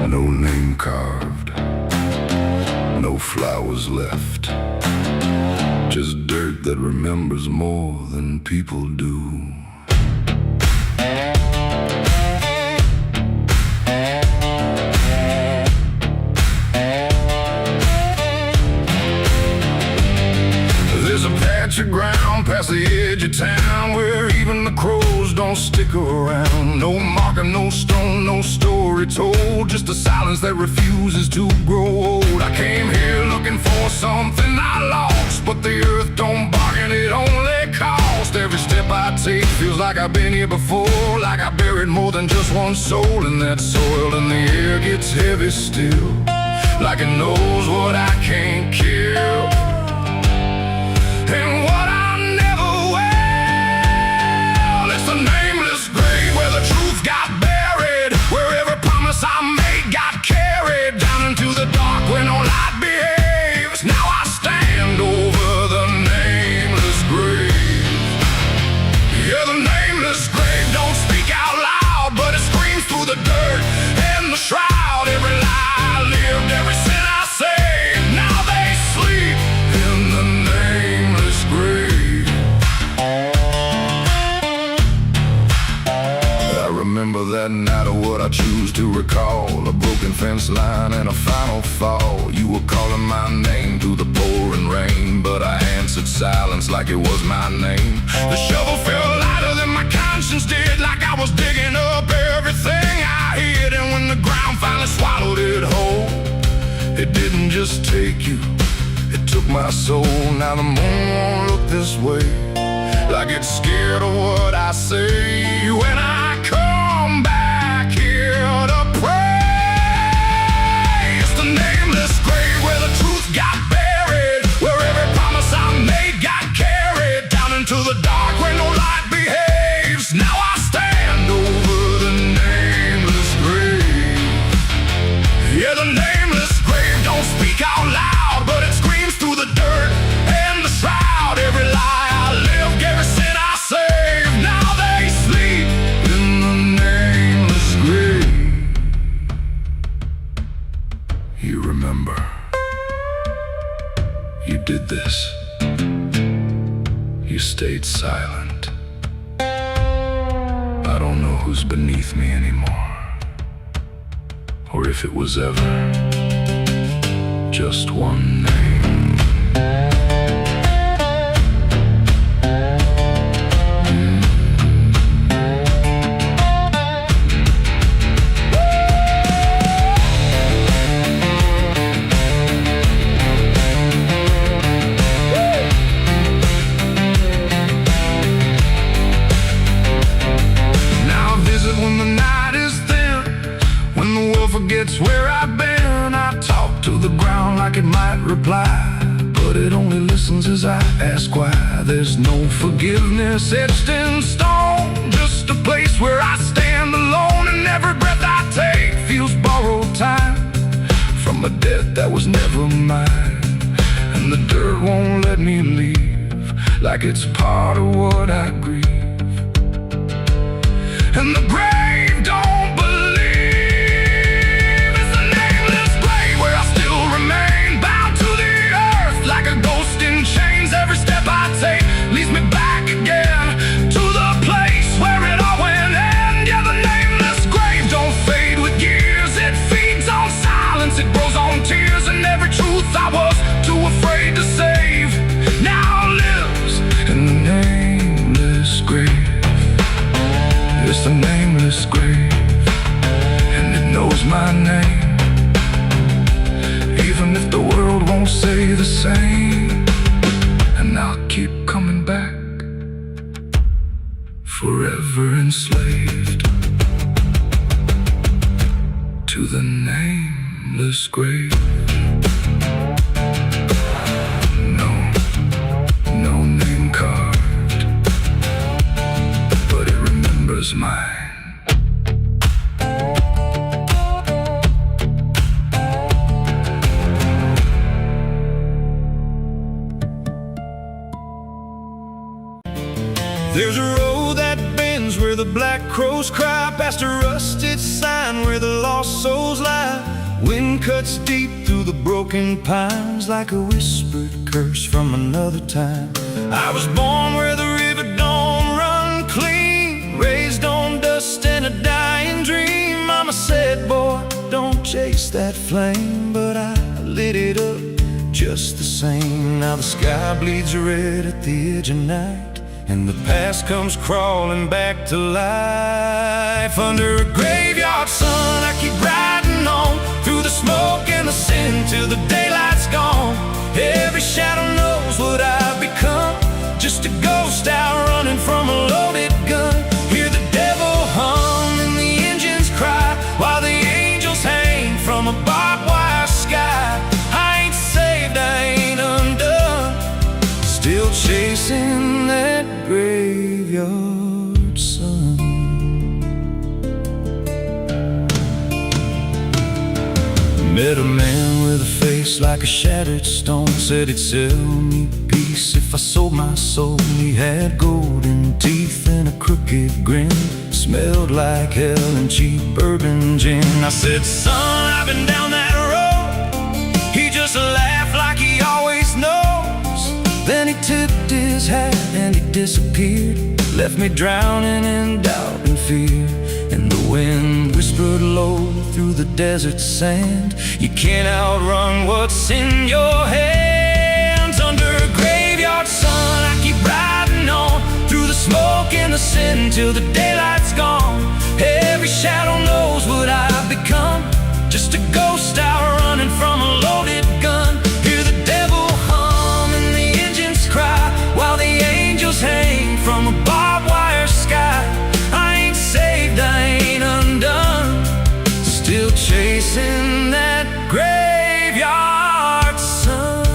no name carved, no flowers left, just dirt that remembers more than people do. There's a patch of ground past the edge of town where even the crows don't stick around. No marker, no stone, no story told, just a silence that refuses to grow old. I came here looking for something I lost, but the earth don't bargain, it only costs. Every step I take feels like I've been here before, like I buried more than just one soul in that soil. And the air gets heavy still, like it knows what I can't kill. And what I never will, it's a nameless grave where the truth got buried, where every promise I made got carried down into the dark where no light behaves. Now I stand over the nameless grave. Yeah, the nameless grave don't speak out loud, but it screams through the dirt and the shroud. Every lie I lived, every sin I saved, now they sleep in the nameless grave. I remember that night of what I choose to recall, a broken fence line and a final fall. You were calling my name through the pouring rain, but I answered silence like it was my name. The shovel felt lighter than my conscience did, like I was digging up everything I hid. And when the ground finally swallowed it whole, it didn't just take you, it took my soul. Now the moon won't look this way, like it's scared of what I say. When I come back here to pray, it's the nameless grave where the truth got buried, where every promise I made got carried down into the dark where no light behaves. Now I stand over the nameless grave. Yeah, the nameless grave don't speak out loud, but it screams through the dirt and the shroud. Every lie I lived, every sin I saved, now they sleep in the nameless grave. You remember, you did this. You stayed silent. I don't know who's beneath me anymore, or if it was ever just one name. Now I visit when the night is thin, when the world forgets where I've been. I talk to the ground like it might reply, but it only listens as I ask why. There's no forgiveness etched in stone, just a place where I stand alone. And every breath I take feels borrowed time from a debt that was never mine. And the dirt won't let me leave, like it's part of what I grieve. And the grave don't believe, it's the nameless grave where I still remain, bound to the earth like a ghost in chains. Every step I take leads me back again to the place where it all went end. Yeah, the nameless grave don't fade with years, it feeds on silence, it grows on tears. And every truth I was too afraid to save now lives in the nameless grave. It's the nameless grave, and it knows my name, even if the world won't say the same. And I'll keep coming back, forever enslaved to the nameless grave. No name carved, but it remembers mine. There's a road that bends where the black crows cry, past a rusted sign where the lost souls lie. Wind cuts deep through the broken pines like a whispered curse from another time. I was born where the river don't run clean, raised on dust and a dying dream. Mama said, boy, don't chase that flame, but I lit it up just the same. Now the sky bleeds red at the edge of night, and the past comes crawling back to life. Under a graveyard sun, I keep riding on through the smoke and the sin till the daylight's gone. Every shadow knows what I've become, just a ghost out running from a loaded gun. Hear the devil hum and the engines cry, while the angels hang from a barbed wire sky. I ain't saved, I ain't undone, still chasing that graveyard sun. Met a man with a face like a shattered stone, said he'd sell me peace if I sold my soul. He had golden teeth and a crooked grin, smelled like hell and cheap bourbon gin. I said, son, I've been down that road. He just laughed like he always knows. Then he tipped his hat and he disappeared, left me drowning in doubt and fear. And the wind whispered low through the desert sand, you can't outrun what's in your hands. Under a graveyard sun, I keep riding on through the smoke and the sin till the daylight's gone. Every shadow knows what I've become, just a ghost out running from a loaded gun. Hear the devil hum and the engines cry, while the angels hang from a barbed wire sky. I ain't saved, I ain't undone, still chasing that graveyard sun.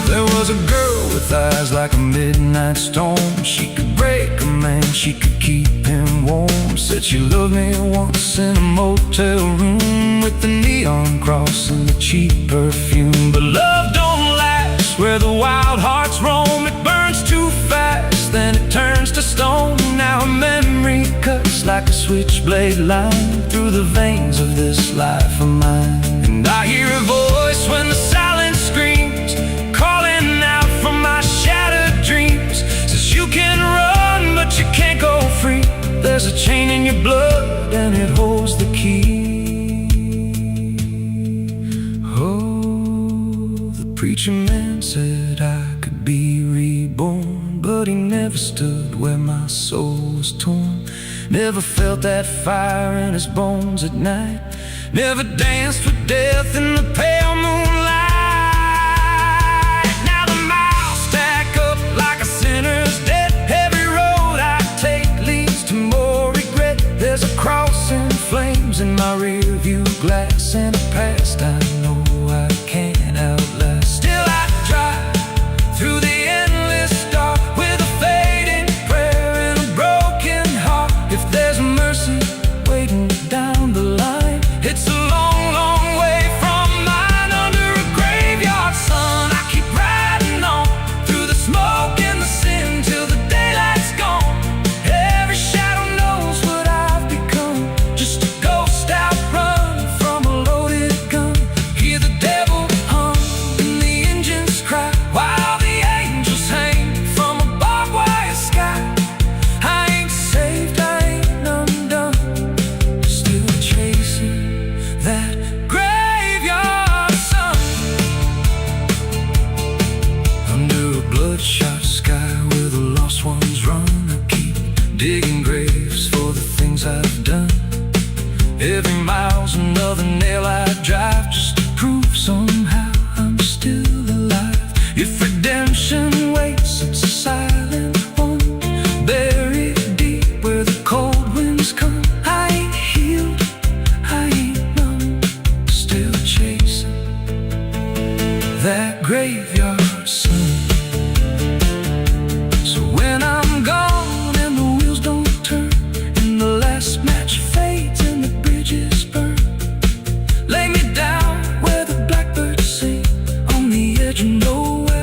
There was a girl with eyes like a midnight storm. She could break a man, she could keep him warm. Said she loved me once in a motel room, with the neon cross and the cheap perfume. But love don't last where the wild hearts roam. It burns too fast, then it turns to stone. Now a memory cuts like a switchblade line through the veins of this life of mine. And I hear a voice when the silence screams, calling out from my shattered dreams. Says you can run, but you can't go free. There's a chain in your blood and it holds the key. Oh, the preacher man said I could be reborn, but he never stood where my soul was torn. Never felt that fire in his bones at night, never danced with death in the pale moonlight. Now the miles stack up like a sinner's debt. Every road I take leads to more regret. There's a cross and flames in my rear view glass, and a past I know I can't outlast. Still I drive through the endless dark with a fading prayer and a broken heart. If there's mercy waiting down the line, it's a long, long way from mine. Under a graveyard sun, I keep riding on through the smoke and the sin till the daylight's gone. Every shadow knows what I've become, just a ghost out running from a loaded gun. Hear the devil hum and the engines cry, while the angels hang from a barbed wire sky. I ain't saved, I ain't undone, still chasing that graveyard sun. Under a bloodshot sky where the lost ones run, I keep digging graves for the things I've done. Every mile's another nail I drive, just to prove somehow I'm still alive. If redemption waits, it's a silent one, buried deep where the cold winds come. I ain't healed, I ain't numb, still chasing that graveyard sun. So when I'm gone and the wheels don't turn, and the last match fades and the bridges burn, lay me down where the blackbirds sing, on the edge of nowhere.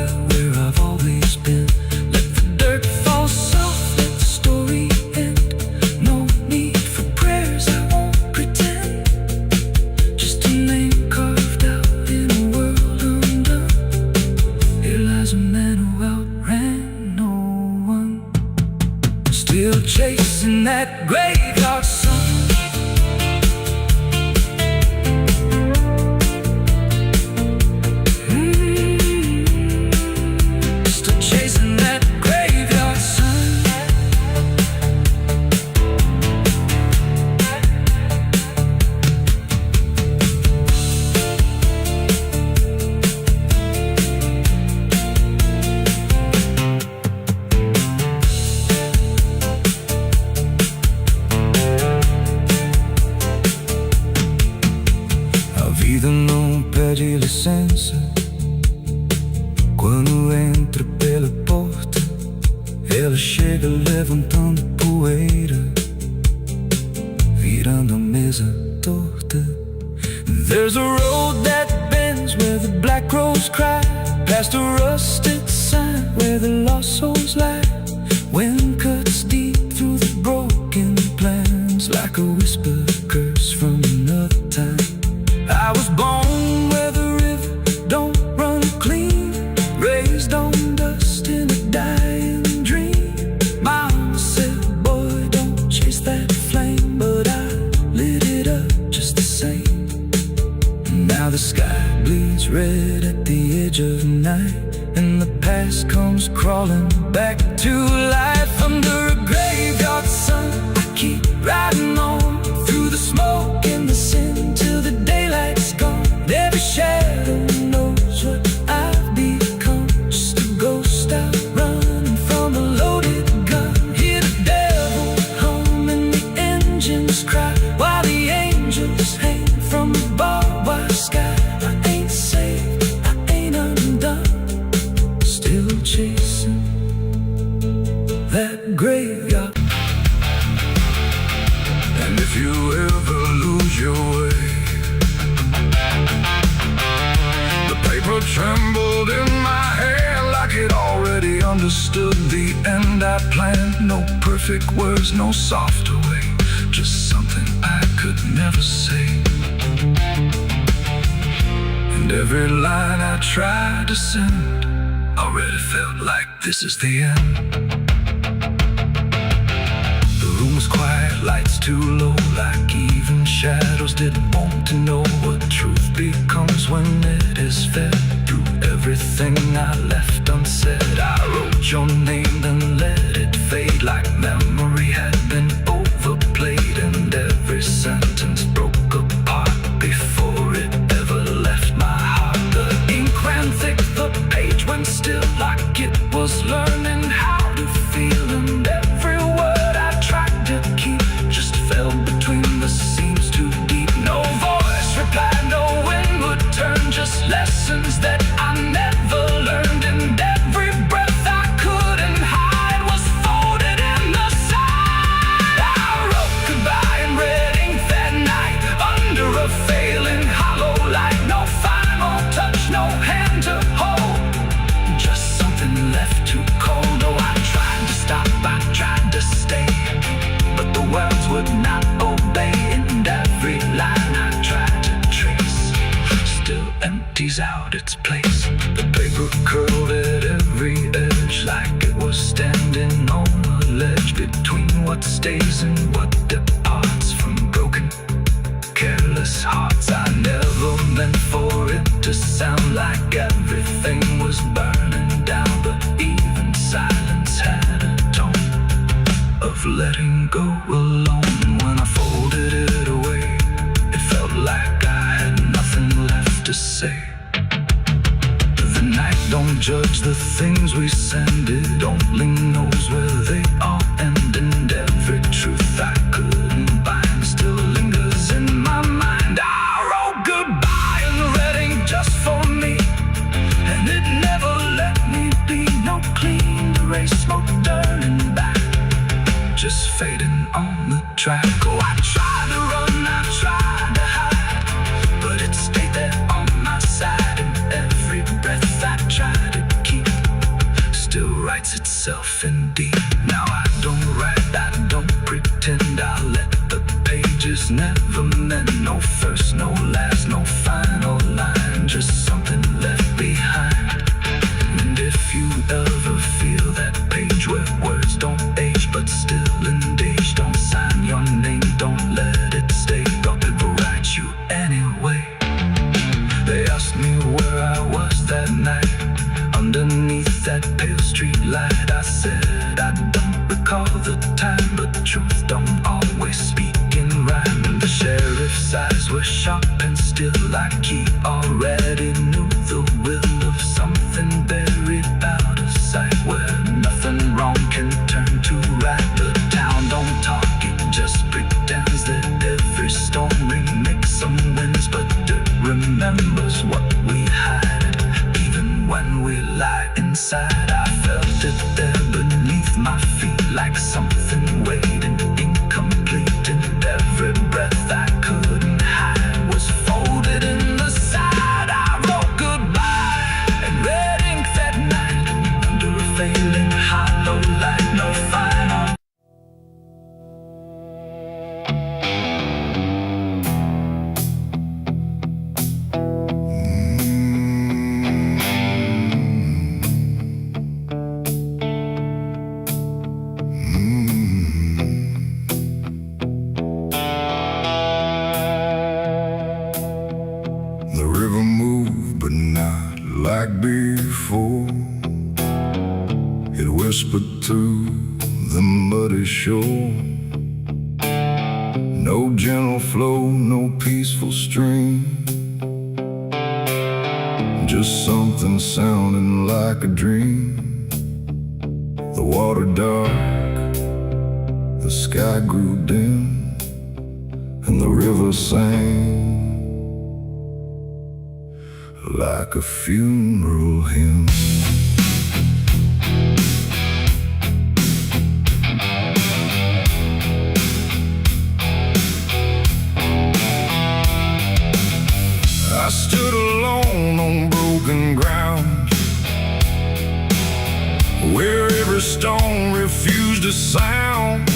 vida não pede licença quando entra pela porta. Ela chega levantando poeira, virando a mesa torta. There's a road that bends where the black crows cry, past a rusted sign where the lost souls lie. Wind cuts deep through the broken plans, like a whisper curse from another time. I was born where the river don't run clean, raised on dust in a dying dream. Mama said, boy, don't chase that flame, but I lit it up just the same. Now the sky bleeds red at the edge of night, and the past comes crawling back to life. Under a graveyard sun, I keep riding on through the smoke and the sin till the daylight's gone. Every shadow knows what I've become, just a ghost out running from a loaded gun. Hear the devil hum and the engines cry, while the angels hang from the barbed wire sky. I ain't saved, I ain't undone, still chasing that graveyard. And if you ever lose your way, the paper trembled in my hand like it already understood the end I planned. No perfect words, no softer way, just something I could never say. And every line I tried to send already felt like this is the end. The room was quiet, lights too low, like even shadows didn't want to know what truth becomes when it is fed through everything I left unsaid. I wrote your name, then let it fade like memory had been overplayed, and every sentence broke apart before it ever left my heart. The ink ran thick, the page went still, like it was learning how to feel, and every word I tried to keep just fell between the seams too deep. No voice replied, no wind would turn, just lessons that I never learned, and every breath I couldn't hide was folded in the side. I wrote goodbye in red ink that night, under a failing hollow light. No final touch, no hand to hold, just something left too cold. Oh, I tried to stop, I tried to stay, but the words would not obey, and every line I tried to trace still empties out its place. The paper curled at every edge like it was standing on a ledge between what stays and what departs from broken, careless hearts. I never meant for it to sound like everything was burning down, but even silence had a tone of letting go alone. When I folded it away, it felt like I had nothing left to say. The night don't judge the things we send, it only knows where they all end, and every truth I couldn't bind still lingers in my mind. I wrote goodbye in red ink just for me, and it never let me be. No clean erase, smoke turning back, just fading on the track. Oh, I tried to run, I tried to hide, but it stayed there on my side, and every breath I tried to keep still writes itself in deep. Now I don't write, I don't pretend, I let the pages never meant no first, no last, no final line, just something left behind. And if you ever feel that page where words don't age but still engage, don't sign your name, don't let it stay, God will write you anyway. They asked me where I was that night, underneath that pale street light. I said I don't recall the time, but the truth don't always speak in rhyme. And the sheriff's eyes were sharp and still, like he already knew the will of something buried out of sight, where nothing wrong can turn to right. The town don't talk, it just pretends that every storm remakes some winds, but dirt remains. remembers what we had. Even when we lie inside, I felt it there beneath my feet, like something waiting, incomplete. And every breath I couldn't hide was folded in the side. I wrote goodbye in red ink that night, under a failing hollow light. No final. The river moved, but not like before. It whispered through the muddy shore. No gentle flow, no peaceful stream, just something sounding like a dream. The water dark, the sky grew dim, and the river sang like a funeral hymn. I stood alone on broken ground, where every stone refused a sound.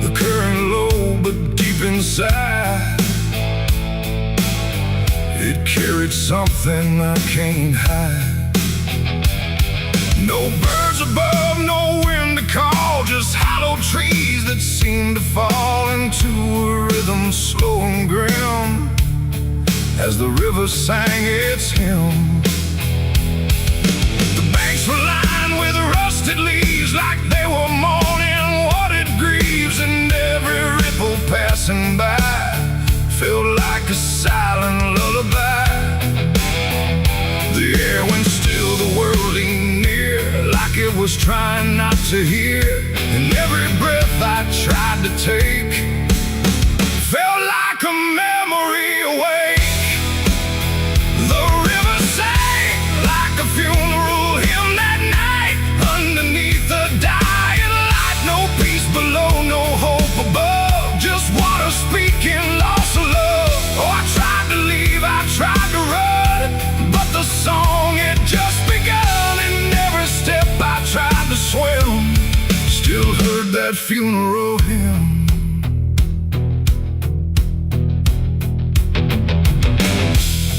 The current low, but deep inside, it carried something I can't hide. No birds above, no wind to call, just hollow trees that seem to fall into a rhythm slow and grim, as the river sang its hymn. The banks were lined with rusted leaves, like they were mourning what it grieves, and every ripple passing by felt like a silent lullaby. The air went still, the world leaned near, like it was trying not to hear. And every breath I tried to take felt like a memory awake. The river sang like a funeral hymn that night, underneath the dying light. No peace below, no hope above, just water speaking loss of love. Oh, I tried to leave, I tried to run, but the song had just begun. And every step I tried to swim still heard that funeral hymn.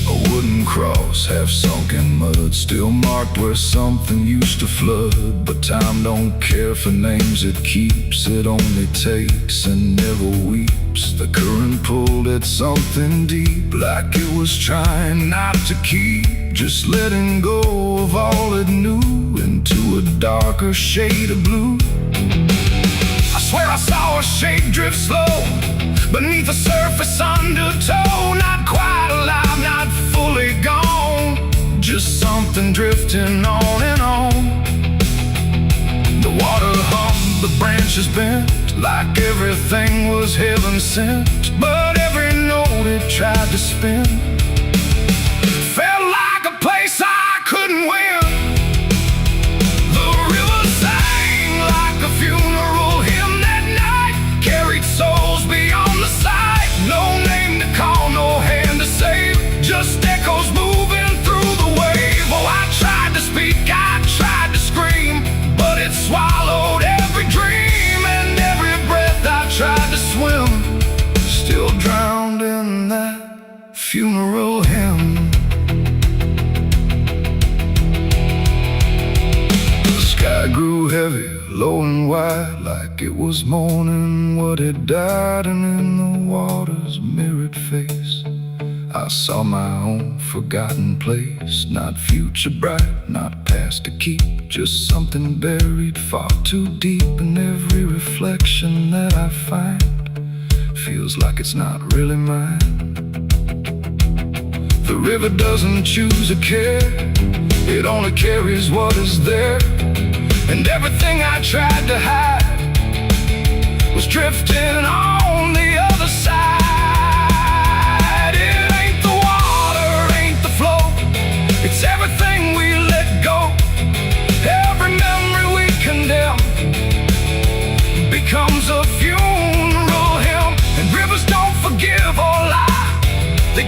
A wooden cross, half sunk in mud, still marked where something used to flood. But time don't care for names it keeps, it only takes and never weeps. The current pulled at something deep, like it was trying not to keep, just letting go of all it knew into a darker shade of blue. I swear I saw a shape drift slow beneath the surface undertow, not quite alive, not fully gone, just something drifting on and on. The water hummed, the branches bent, like everything was heaven sent. But every note it tried to spin felt like a place I couldn't win. The river sang like a funeral hymn that night, carried souls beyond the sight. No name to call, no hand to save, just echoes moving through the wave. Oh, I tried to speak, I tried to scream, but it swallowed every dream. And every breath I tried to swim still drowned in that funeral hymn. The sky grew heavy, low and wide, like it was mourning what had died. And in the water's mirrored face I saw my own forgotten place, not future bright, not past to keep, just something buried far too deep. And every reflection that I find feels like it's not really mine. The river doesn't choose a care, it only carries what is there. And everything I tried to hide was drifting on the other side.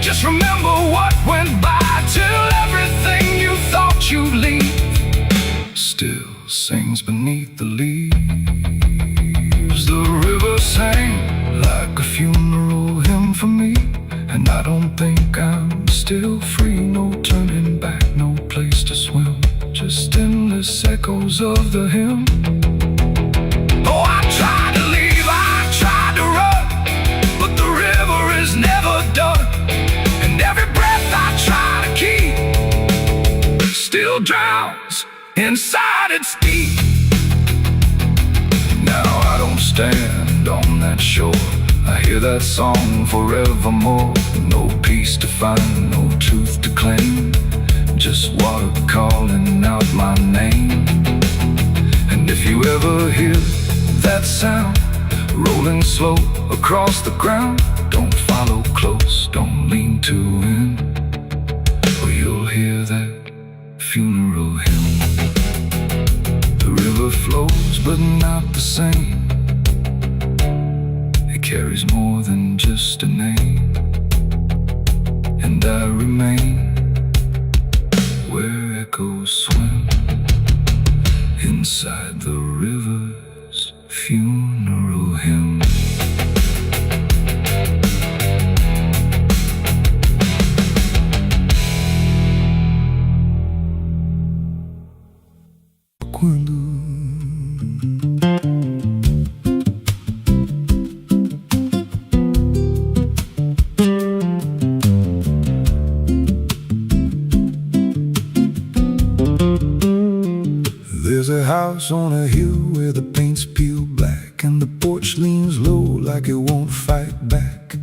just remember what went by, till everything you thought you'd leave still sings beneath the leaves. The river sang like a funeral hymn for me, and I don't think I'm still free. No turning back, no place to swim, just endless echoes of the hymn. Oh, I tried to leave, I tried to run, but the river is never done. And every breath I try to keep still drowns inside its deep. Now I don't stand on that shore, I hear that song forevermore. No peace to find, no truth to claim, just water calling out my name. And if you ever hear that sound rolling slow across the ground, don't follow close, don't lean too in, or you'll hear that funeral hymn. The river flows but not the same, it carries more than just a name. And I remain where echoes swim inside the river's funeral hymn. Quando there's a house on a hill where the paint's peeled black, and the porch leans low like it won't fight back.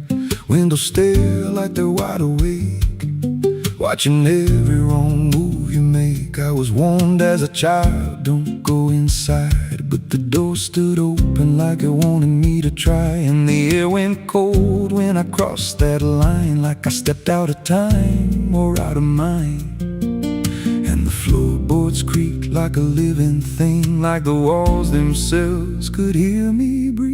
Windows stare like they're wide awake, watching every wrong move you make. I was warned as a child, don't go inside, but the door stood open like it wanted me to try. And the air went cold when I crossed that line, like I stepped out of time or out of mind. And the floorboards creaked like a living thing, like the walls themselves could hear me breathe.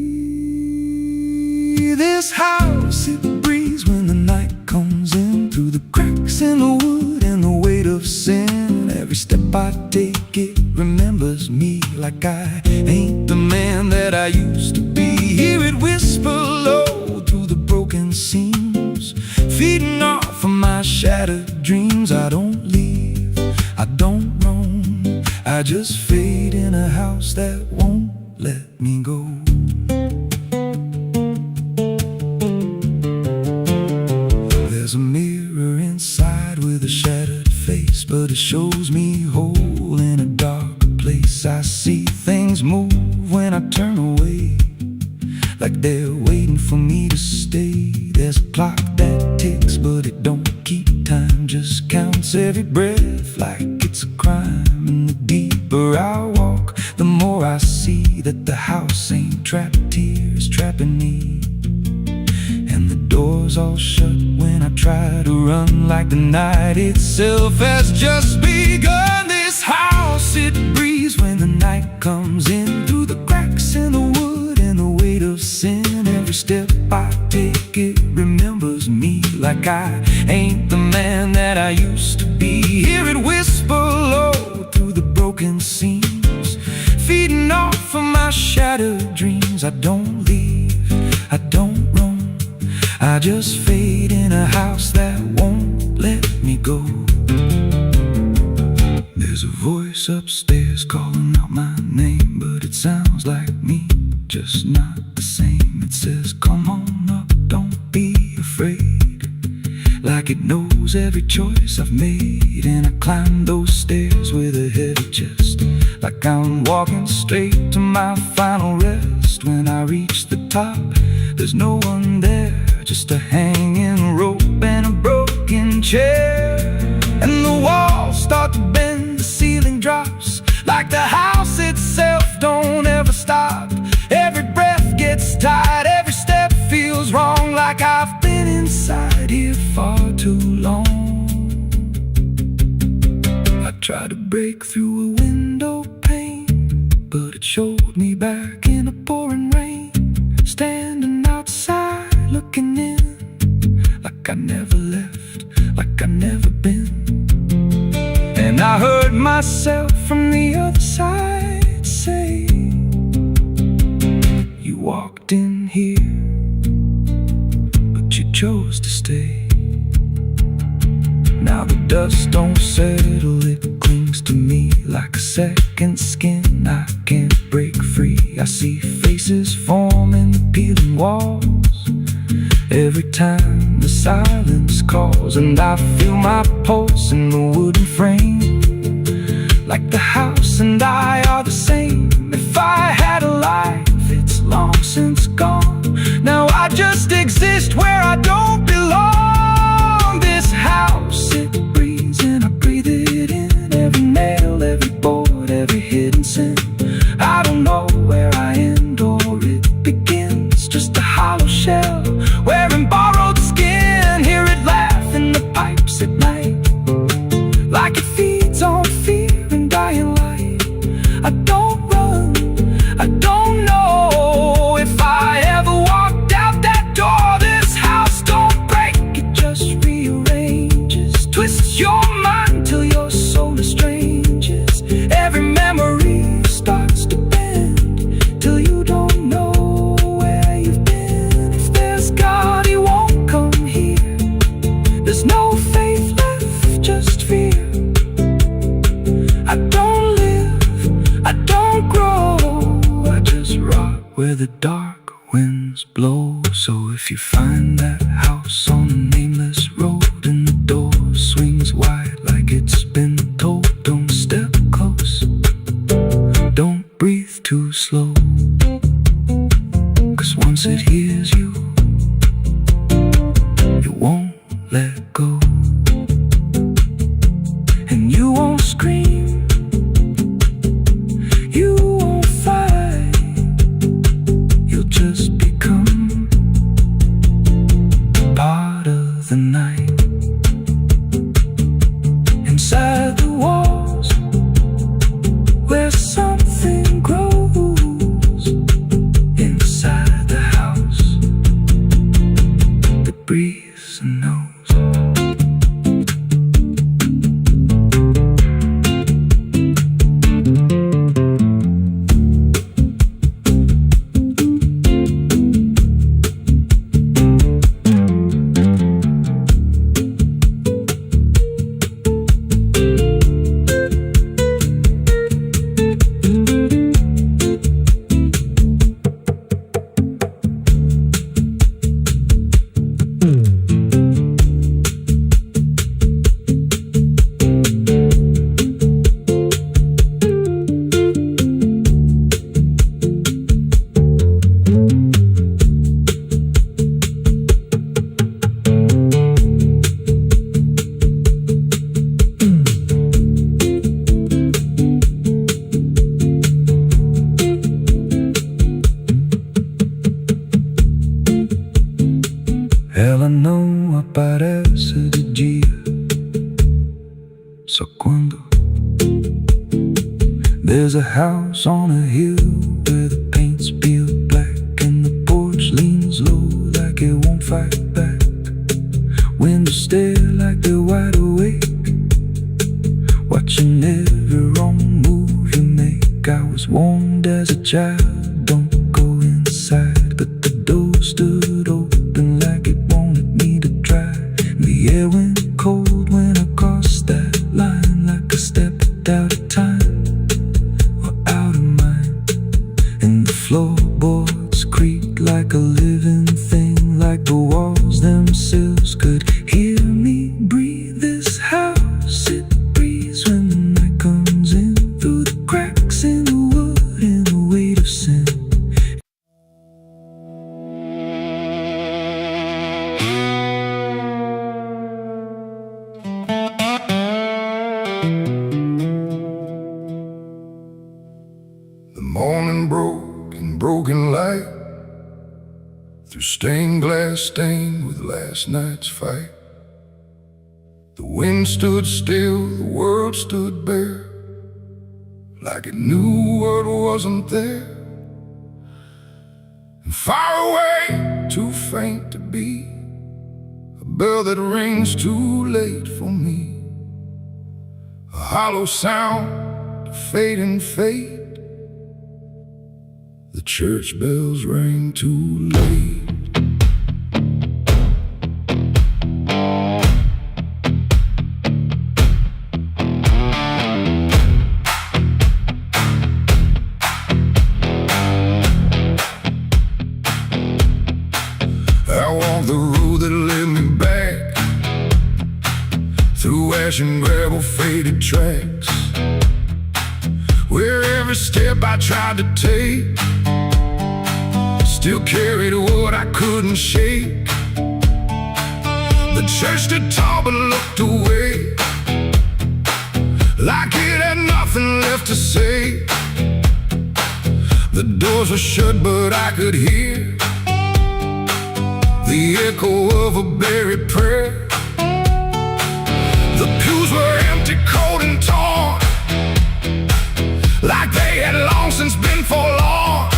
This house, it breathes when the night comes in, through the cracks in the wood and the weight of sin. Every step I take, it remembers me, like I ain't the man that I used to be. Hear it whisper low through the broken seams, feeding off of my shattered dreams. I don't leave, I don't roam, I just fade in a house that won't let me go. There's a mirror inside with a shattered face, but it shows me whole in a dark place. I see things move when I turn away, like they're waiting for me to stay. There's a clock that ticks, but it don't keep time, just counts every breath like it's a crime. And the deeper I walk, the more I see that the house ain't trapped here, it's trapping me. And the doors all shut when I try to run, like the night itself has just begun. This house, it breathes when the night comes in, through the cracks in the wood and the weight of sin. Every step I take, it remembers me, like I ain't the man that I used to be. Hear it whisper low through the broken seams, feeding off of my shattered dreams. I don't leave, I don't roam, I just fade in a house that won't let me go. There's a voice upstairs calling out my name, but it sounds like me, just not the same. It says, come on up, don't be afraid, like it knows every choice I've made. And I climb those stairs with a heavy chest, like I'm walking straight to my final rest. When I reach the top, there's no one there, just a hanging rope and a broken chair. And the walls start to bend, the ceiling drops, like the house itself don't ever stop. Every breath gets tight, every step feels wrong, like I've been inside here far too long. I tried to break through a window pane, but it showed me back in the pouring rain, standing outside looking in, like I never left. myself from the other side, say, you walked in here, but you chose to stay. Now the dust don't settle, it clings to me like a second skin. I can't break free. I see faces form in the peeling walls every time the silence calls, and I feel my pulse in the wooden frame, like the house and I are the same. If I had a life, it's long since gone. Now I just exist where I don't belong. This house, it breathes and I breathe it in. Every nail, every board, every hidden sin. I don't know where I end or it begins. Just a hollow shell wearing borrowed skin. Hear it laugh in the pipes at night, like it feeds on fear and dying light. I don't run, I don't know if I ever walked out that door. This house don't break, it just rearranges, twists your mind till your soul estranges. Every memory starts to bend till you don't know where you've been. If there's God, he won't come here. There's no faith left, just fear. I don't live, I don't grow, I just rot where the dark winds blow. So if you find that house on a nameless road and the door swings wide like it's been told, don't step close, don't breathe too slow, 'cause once it hears you, it won't let go. And you won't scream, you won't fight, you'll just become part of the night. Inside the walls, where something grows. Inside the house that breathes and knows. Ela não aparece de dia, só quando there's a house on a hill where the paint's peeled black and the porch leans low like it won't fight back. Windows stare like they're wide awake, watching every wrong move you make. I was warned as a child, don't go inside, but the door stood open like it wanted me to try. The air went cold when I crossed that line, like I stepped out of time or out of mind. And the floorboards creaked like a living thing, like the walls themselves could hear me breathe. This house, it breathes when the night comes in, through the cracks in the wood and the weight of sin. The morning broke in broken light, through stained glass stained with last night's fight. The wind stood still, the world stood bare, like it knew what wasn't there. And far away, too faint to be, a bell that rings too late for me. A hollow sound, a fading fate. The church bells rang too late. I walked the road that led me back through ash and gravel, faded tracks, where every step I tried to take still carried what I couldn't shake. The church stood tall but looked away, like it had nothing left to say. The doors were shut but I could hear the echo of a buried prayer. The pews were empty, cold and torn, like they had long since been forlorn.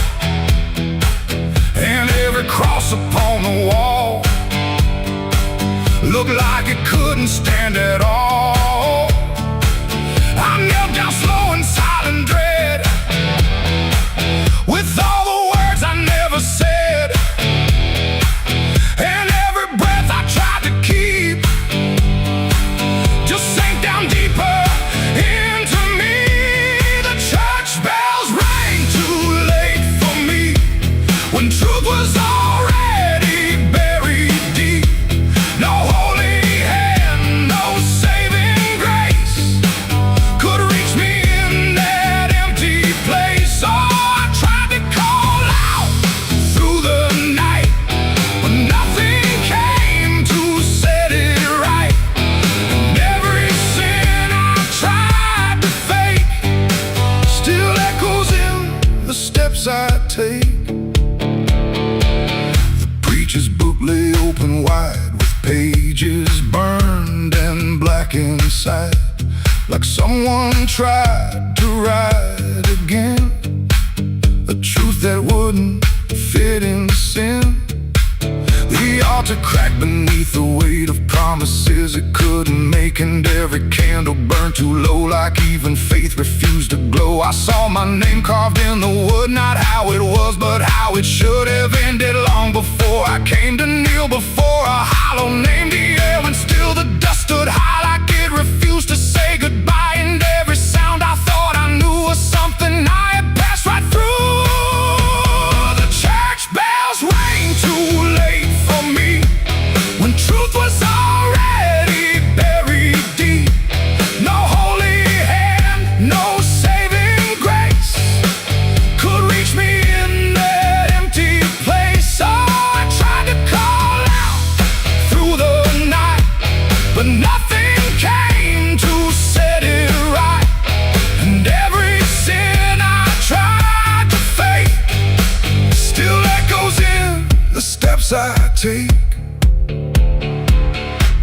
And every cross upon the wall looked like it couldn't stand at all. I knelt down slow in silent dread, with all the words I never said, and every breath I tried to keep just sank down deeper into me. The church bells rang too late for me, when truth was already buried deep. No holy hand, no saving grace could reach me in that empty place. Oh, I tried to call out through the night, but nothing came to set it right. And every sin I tried to fake still echoes in the steps I take. The preacher's book lay open wide, with pages burned and black inside, like someone tried to write again a truth that wouldn't fit in sin. The altar cracked beneath the weight of promises it couldn't make, and every candle burned too low, like even faith refused to glow. I saw my name carved in the wood, not how it was, but how it should have ended long before I came to kneel before a hollow name. The air, and still the dust stood high, like it refused to say goodbye. And every sound I thought I knew was something I had passed right through. The church bells rang too late for me, when truth was already buried deep. No holy hand, no saving grace could reach me in that empty place. Oh, I tried to call out through the night, but nothing came to set it right. And every sin I tried to fake still echoes in the steps I take.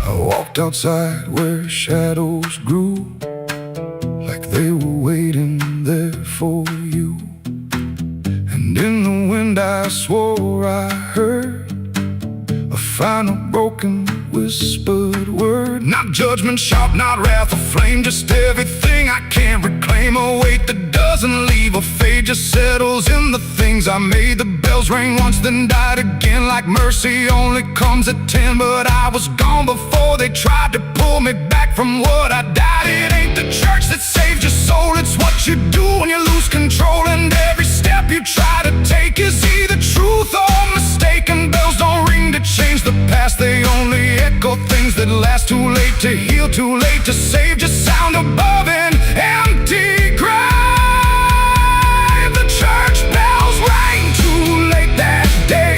I walked outside where shadows grew, like they were waiting there for you. And in the wind I swore I heard a final broken whispered word. Not judgment sharp, not wrath or flame, just everything I can't reclaim. A weight that doesn't leave or fade, just settles in the things I made. The bells rang once then died again, like mercy only comes at 10. But I was gone before they tried to pull me back from what I died. It ain't the church that saved your soul, it's what you do when you lose control. And every step you try to take is either truth or mistaken. Bells don't ring to change the past, they only echo things that last. Too late to heal, too late to save, just sound above an empty grave. The church bells rang too late that day,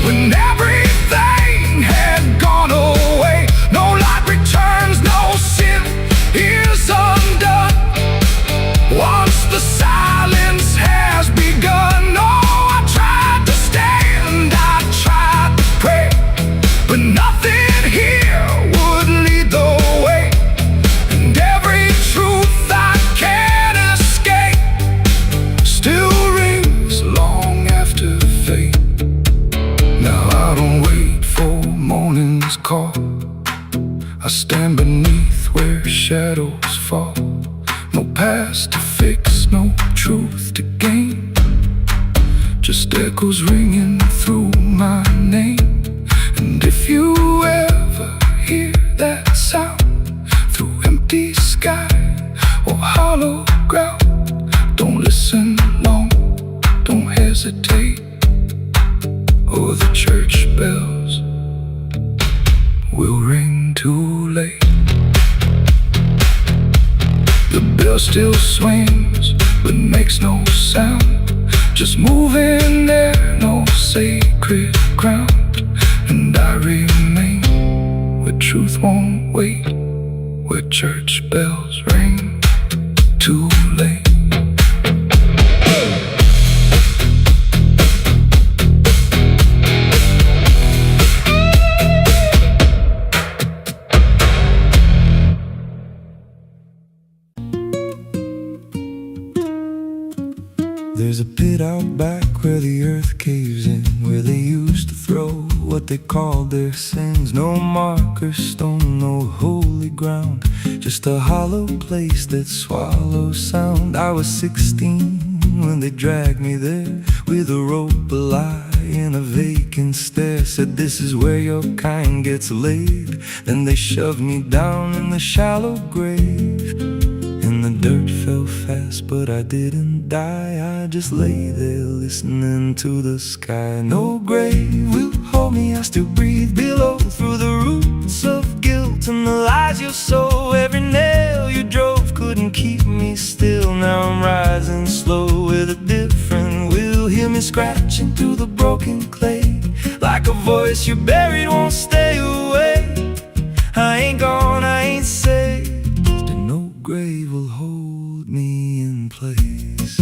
when everything had gone away. No light returns, no sin is undone once the silence has begun. No, I tried to stand, I tried to pray, but nothing here would lead the way. And stand beneath where shadows fall. No past to fix, no truth to gain. Just echoes ringing through my name. And if you ever hear that sound through empty sky or hollow ground, don't listen long, don't hesitate, or the church bells will ring too late. The bell still swings but makes no sound, just moving there, no sacred ground. And I remain where truth won't wait, where church bells ring too late. There's a pit out back where the earth caves in, where they used to throw what they called their sins. No marker stone, no holy ground, just a hollow place that swallows sound. I was 16 when they dragged me there, with a rope, a lie, and a vacant stare. Said this is where your kind gets laid. Then they shoved me down in the shallow grave, and the dirt fell fast, but I didn't die. I just lay there listening to the sky. No grave will hold me, I still breathe below, through the roots of guilt and the lies you sow. Every nail you drove couldn't keep me still. Now I'm rising slow with a different will. Hear me scratching through the broken clay, like a voice you buried won't stay away. I ain't gone, I ain't saved, and no grave will hold me in place.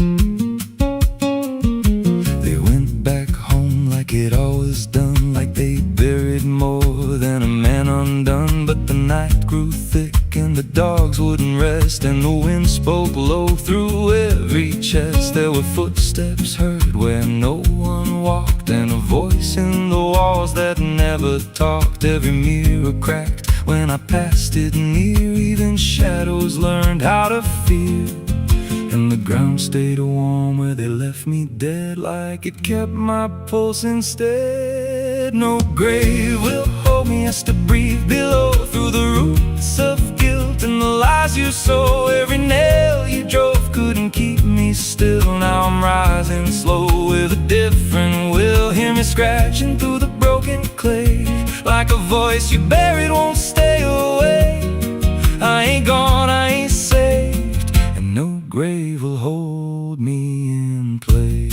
They went back home like it always done, like they buried more than a man undone. But the night grew thick and the dogs wouldn't rest, and the wind spoke low through every chest. There were footsteps heard where no one walked, and a voice in the walls that never talked. Every mirror cracked when I passed it near, even shadows learned how to fear. And the ground stayed warm where they left me dead, like it kept my pulse instead. No grave will hold me, I still breathe below, through the roots of guilt and the lies you sow. Every nail you drove couldn't keep me still. Now I'm rising slow with a different will. Hear me scratching through the broken clay, like a voice you buried won't stay away. I ain't gone, I ain't saved, and no grave will hold me in place.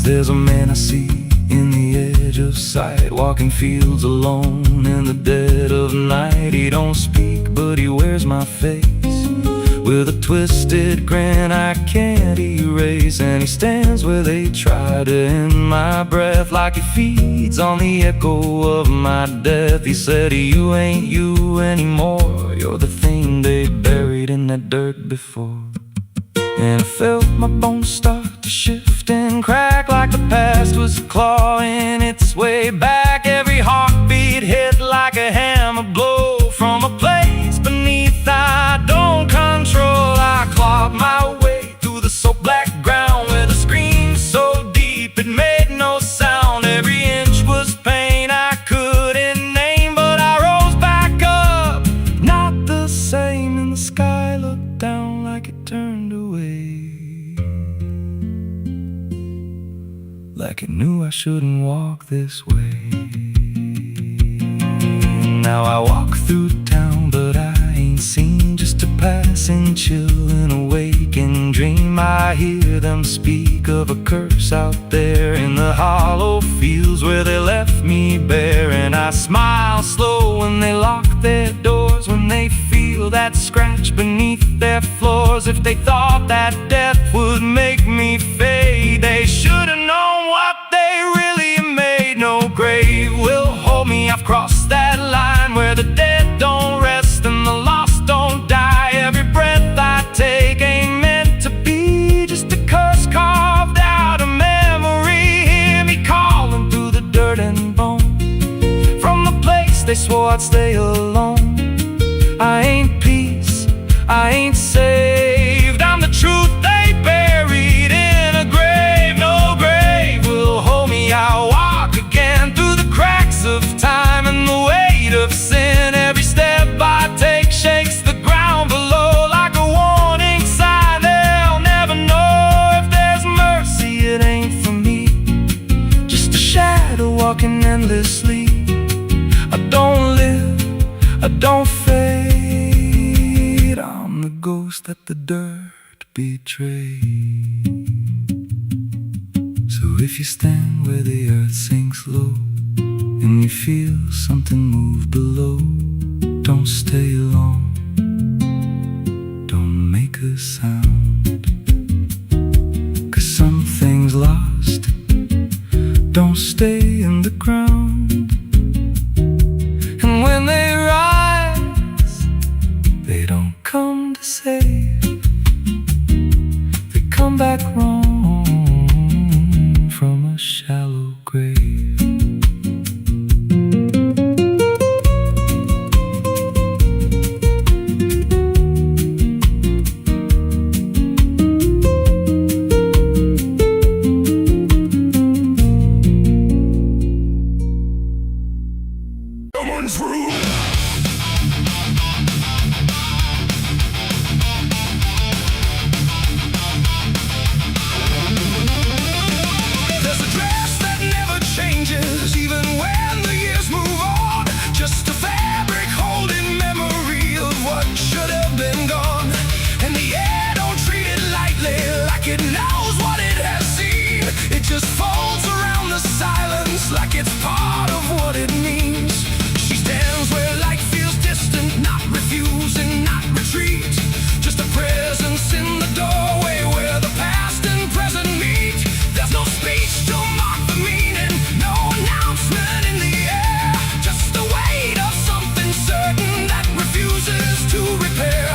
There's a man I see in the edge of sight, walking fields alone in the dead of night. He don't speak, but he wears my face with a twisted grin I can't erase. And he stands where they try to end my breath, like he feeds on the echo of my death. He said, you ain't you anymore, you're the thing they buried in that dirt before. And I felt my bones start to shift and crack, like the past was clawing its way back. Every heartbeat hit like a hammer blow from a place beneath I don't control. I clawed my way through the soap black ground, where the scream so deep it made no sound. Every inch was pain I couldn't name, but I rose back up, not the same. And the sky looked down like it turned away, like it knew I shouldn't walk this way. Now I walk through town, but I ain't seen, just a passing chill and a waking dream. I hear them speak of a curse out there in the hollow fields where they left me bare. And I smile slow when they lock their doors, when they feel that scratch beneath their floors. If they thought that death would make me fade, they should have known what they really made. No grave will hold me, I've crossed that line where the dead don't rest and the lost don't die. Every breath I take ain't meant to be, just a curse carved out of memory. Hear me calling through the dirt and bone, from the place they swore I'd stay alone. I ain't peace, I ain't saved. I'm the truth they buried in a grave. No grave will hold me. I'll walk again through the cracks of time and the weight of sin. Every step I take shakes the ground below like a warning sign. They'll never know if there's mercy. It ain't for me, just a shadow walking endlessly. I don't live, I don't fade. I'm the ghost that the dirt betrayed. So if you stand where the earth sinks low and you feel something move below, don't stay long, don't make a sound, 'cause something's lost. Don't stay in the ground. And when they rise, they don't come to save. They come back wrong from a shallow grave. Someone's room. There's a dress that never changes, even when the years move on. Just a fabric holding memory of what should have been gone. And the air don't treat it lightly, like it knows what it has seen. It just folds around the silence like it's part of what it means. She stands where light feels distant, not refusing, not retreat. Just a presence in the doorway where the past and present meet. There's no speech to mark the meaning, no announcement in the air. Just the weight of something certain that refuses to repair.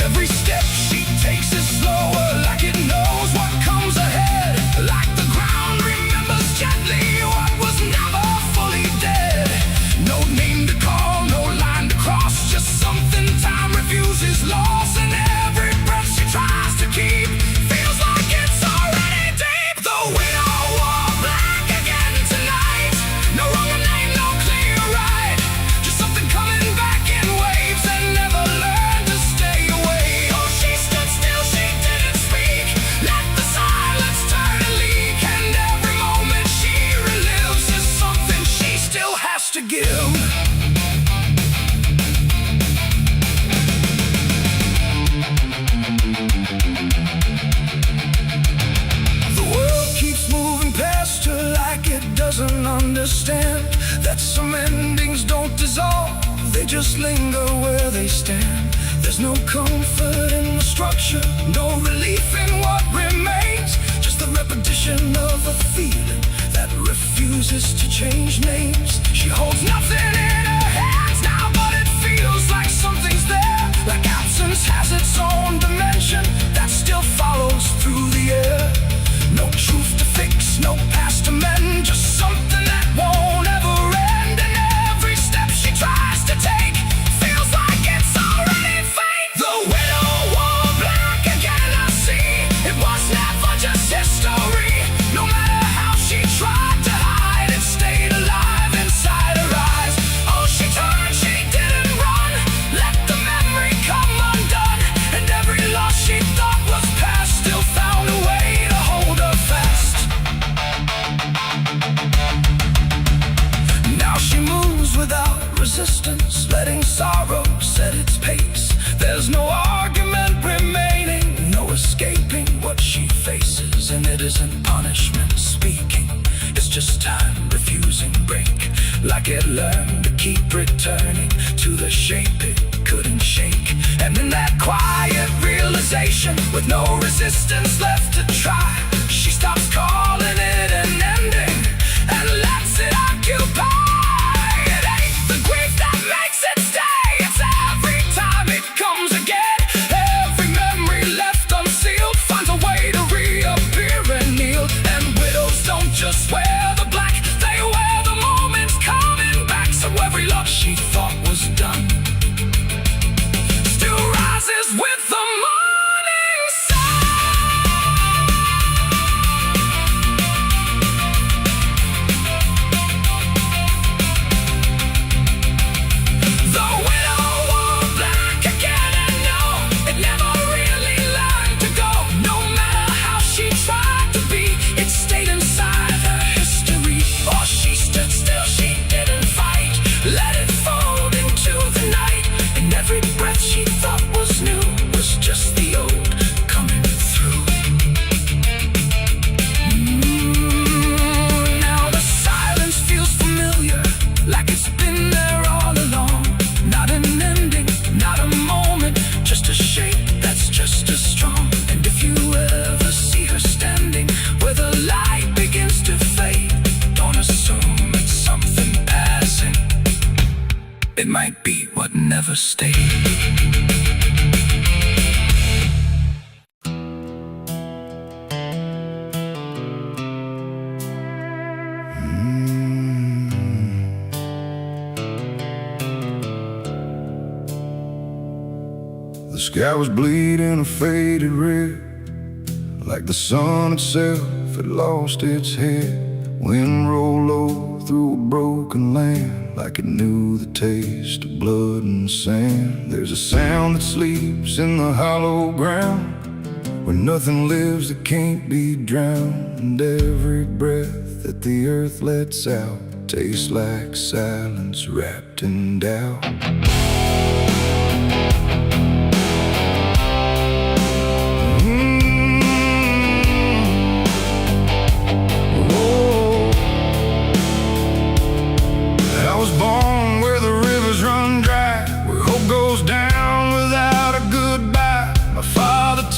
Every step she takes is slower, like it knows what comes ahead. Like the ground remembers gently what was never fully dead. No name to call, no line to cross, just something time refuses. Lost in every breath she tries to keep. Feels like it's already deep. The widow wore black again tonight. No wrong name, no clear right. Just something coming back in waves and never learned to stay away. Oh, she stood still, she didn't speak. Let the silence turn and leak. And every moment she relives is something she still has to give. The world keeps moving past her like it doesn't understand that some endings don't dissolve, they just linger where they stand. There's no comfort in the structure, no relief in what remains. Just the repetition of a feeling that refuses to change names. She holds nothing in her hands now, but it feels like something's there. Like absence has its own dimension that still follows through the air. No truth to fix, no past to mend, just something that won't ever end. And every step she tries to take feels like it's already fate. The widow wore black again, I see. It was never just history. No matter how she tried to hide, it stayed alive inside her eyes. Oh, she turned, she didn't run. Let the memory come undone. And every loss she thought was past still found a way to hold her fast. Now she moves without resistance, letting sorrow set its pace. There's no argument remaining, no escaping what she faces. And it isn't punishment speaking, it's just time refusing break. Like it learned to keep returning to the shape it couldn't shake. And in that quiet realization, with no resistance left to try, she stops calling it an ending and lets it occupy. It ain't the grief that makes it stay, it's every time it comes again. Every memory left unsealed finds a way to reappear and kneel. And widows don't just wear the black, they wear the moments coming back. So every loss she thought might be what never stayed. The sky was bleeding a faded red, like the sun itself had lost its head. Wind rolled low through a broken land, like it knew the taste of blood and sand. There's a sound that sleeps in the hollow ground, where nothing lives that can't be drowned. And every breath that the earth lets out tastes like silence wrapped in doubt.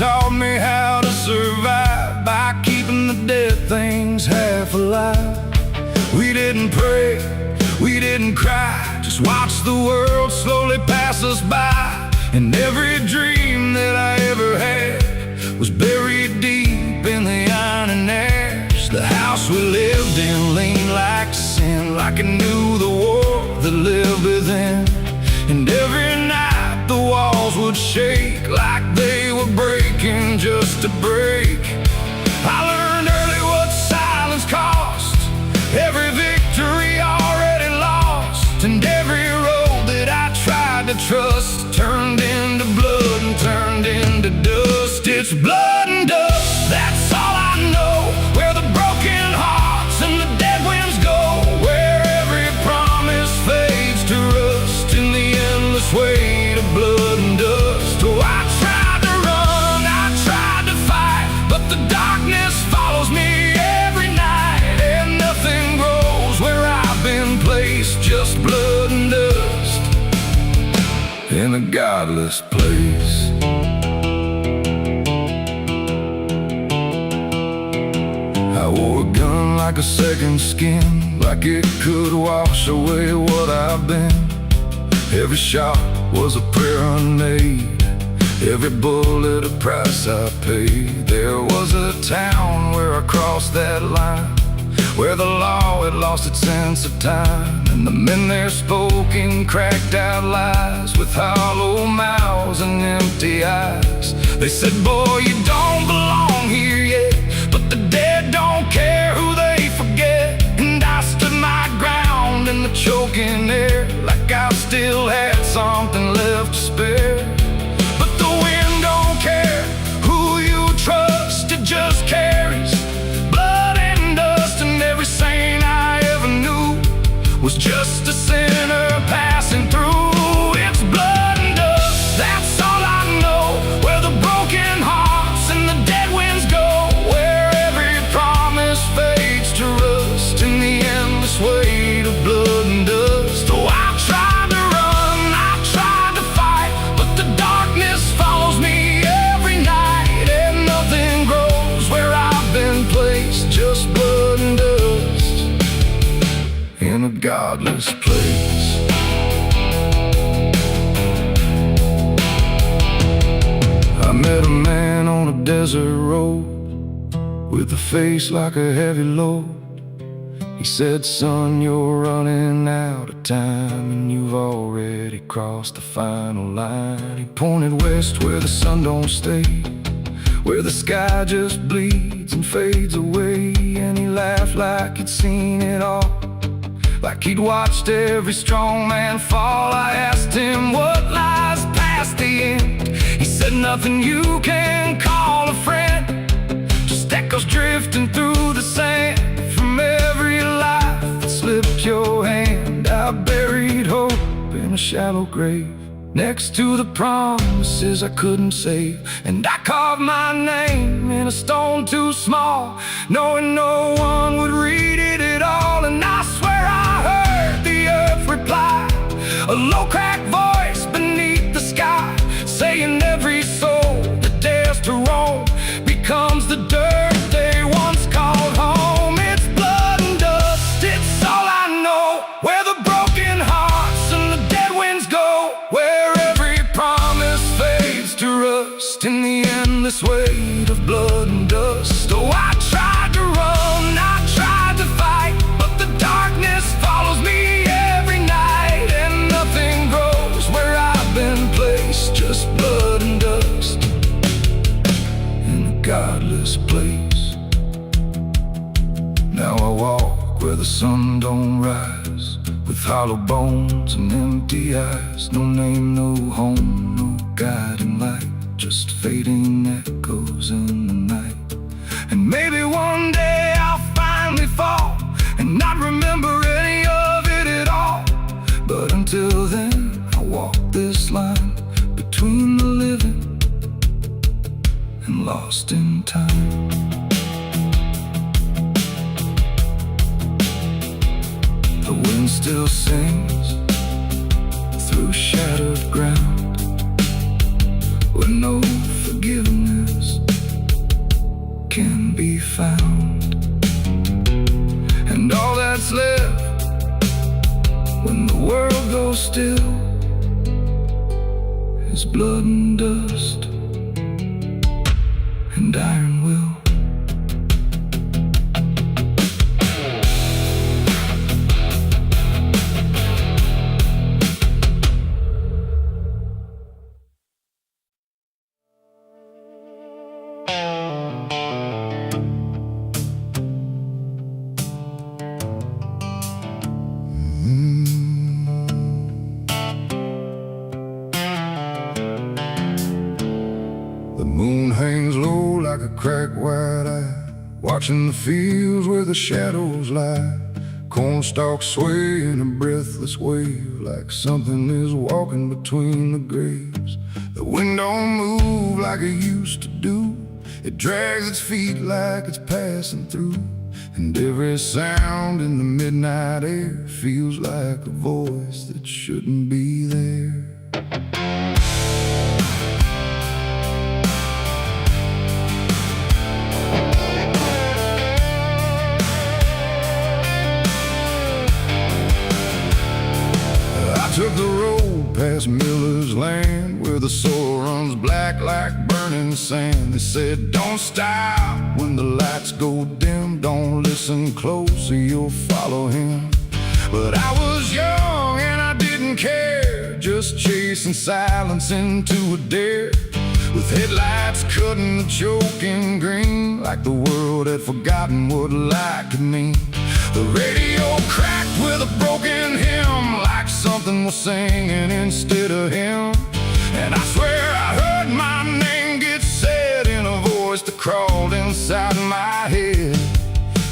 Taught me how to survive by keeping the dead things half alive. We didn't pray, we didn't cry, just watch the world slowly pass us by. And every dream that I ever had was buried deep in the iron and ash. The house we lived in leaned like sin, like it knew the war that lived within. And every night the walls would shake like they were breaking just to break. I learned early what silence cost, every victory already lost. And every road that I tried to trust turned into blood and turned into dust. It's blood and dust, that's all I know. Where the broken hearts and the dead winds go, where every promise fades to rust in the endless weight of blood and dust. Oh, I tried to run, I tried to fight, but the darkness follows me every night. And nothing grows where I've been placed, just blood and dust in a godless place. I wore a gun like a second skin, like it could wash away what I've been. Every shot was a prayer unmade, every bullet a price I paid. There was a town where I crossed that line, where the law had lost its sense of time. And the men there spoke in cracked out lies, with hollow mouths and empty eyes. They said, boy, you don't belong here yet, but the dead don't care who they forget. And I stood my ground in the choking air, like I still had something left to spare. But the wind don't care who you trust, it just carries blood and dust. And every saint I ever knew was just a sinner passing through. It's blood and dust, that's all I know. Where the broken hearts and the dead winds go, where every promise fades to rust in the endless weight of blood and dust. Oh, I tried to run, I tried to fight, but the darkness follows me every night. And nothing grows where I've been placed, just blood and dust in a godless place. I met a man on a desert road, with a face like a heavy load. He said, son, you're running out of time, and you've already crossed the final line. He pointed west where the sun don't stay, where the sky just bleeds and fades away. And he laughed like he'd seen it all, like he'd watched every strong man fall. I asked him what lies past the end. He said, nothing you can call a friend, just echoes drifting through the sand from every life that slipped your hand. I buried hope in a shallow grave, next to the promises I couldn't save. And I carved my name in a stone too small, knowing no one would read it at all. And I swear I heard the earth reply, a low cracked voice beneath the sky, saying every soul that dares to roam becomes the dirt they once called home. It's blood and dust, it's all I know. Where the broken hearts and the dead winds this weight of blood and dust. Oh, I tried to run, I tried to fight, but the darkness follows me every night, and nothing grows where I've been placed, just blood and dust in a godless place. Now I walk where the sun don't rise, with hollow bones and empty eyes. No name, no home, no guiding light, just fading echoes in the night. And maybe one day I'll finally fall and not remember any of it at all. But until then, I walk this line between the living and lost in time. The wind still sings through shattered ground, where no forgiveness can be found. And all that's left when the world goes still is blood and dust and iron will. The moon hangs low like a cracked white eye, watching the fields where the shadows lie. Corn stalks sway in a breathless wave, like something is walking between the graves. The wind don't move like it used to do, it drags its feet like it's passing through. And every sound in the midnight air feels like a voice that shouldn't be there. I took the road past Miller's land, where the soil runs black like burning sand. They said, don't stop when the lights go dim, don't listen close or you'll follow him. But I was young and I didn't care, just chasing silence into a dare, with headlights cutting the choking green, like the world had forgotten what light could mean. The radio cracked with a broken hymn, like something was singing instead of him. And I swear I heard my name get said in a voice that crawled inside my head.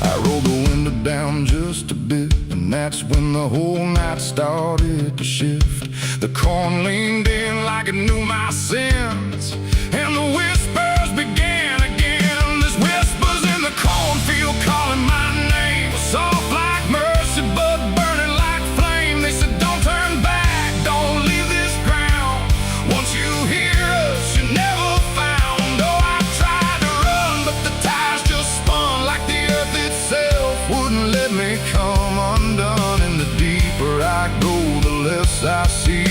I rolled the window down just a bit, and that's when the whole night started to shift. The corn leaned in like it knew my sins, and the whispers began again. There's whispers in the cornfield calling my name, soft like mercy but burning like flame. They said, don't turn back, don't leave this ground. Once you hear us, you're never found. Oh, I tried to run, but the tires just spun, like the earth itself wouldn't let me come undone. And the deeper I go, the less I see,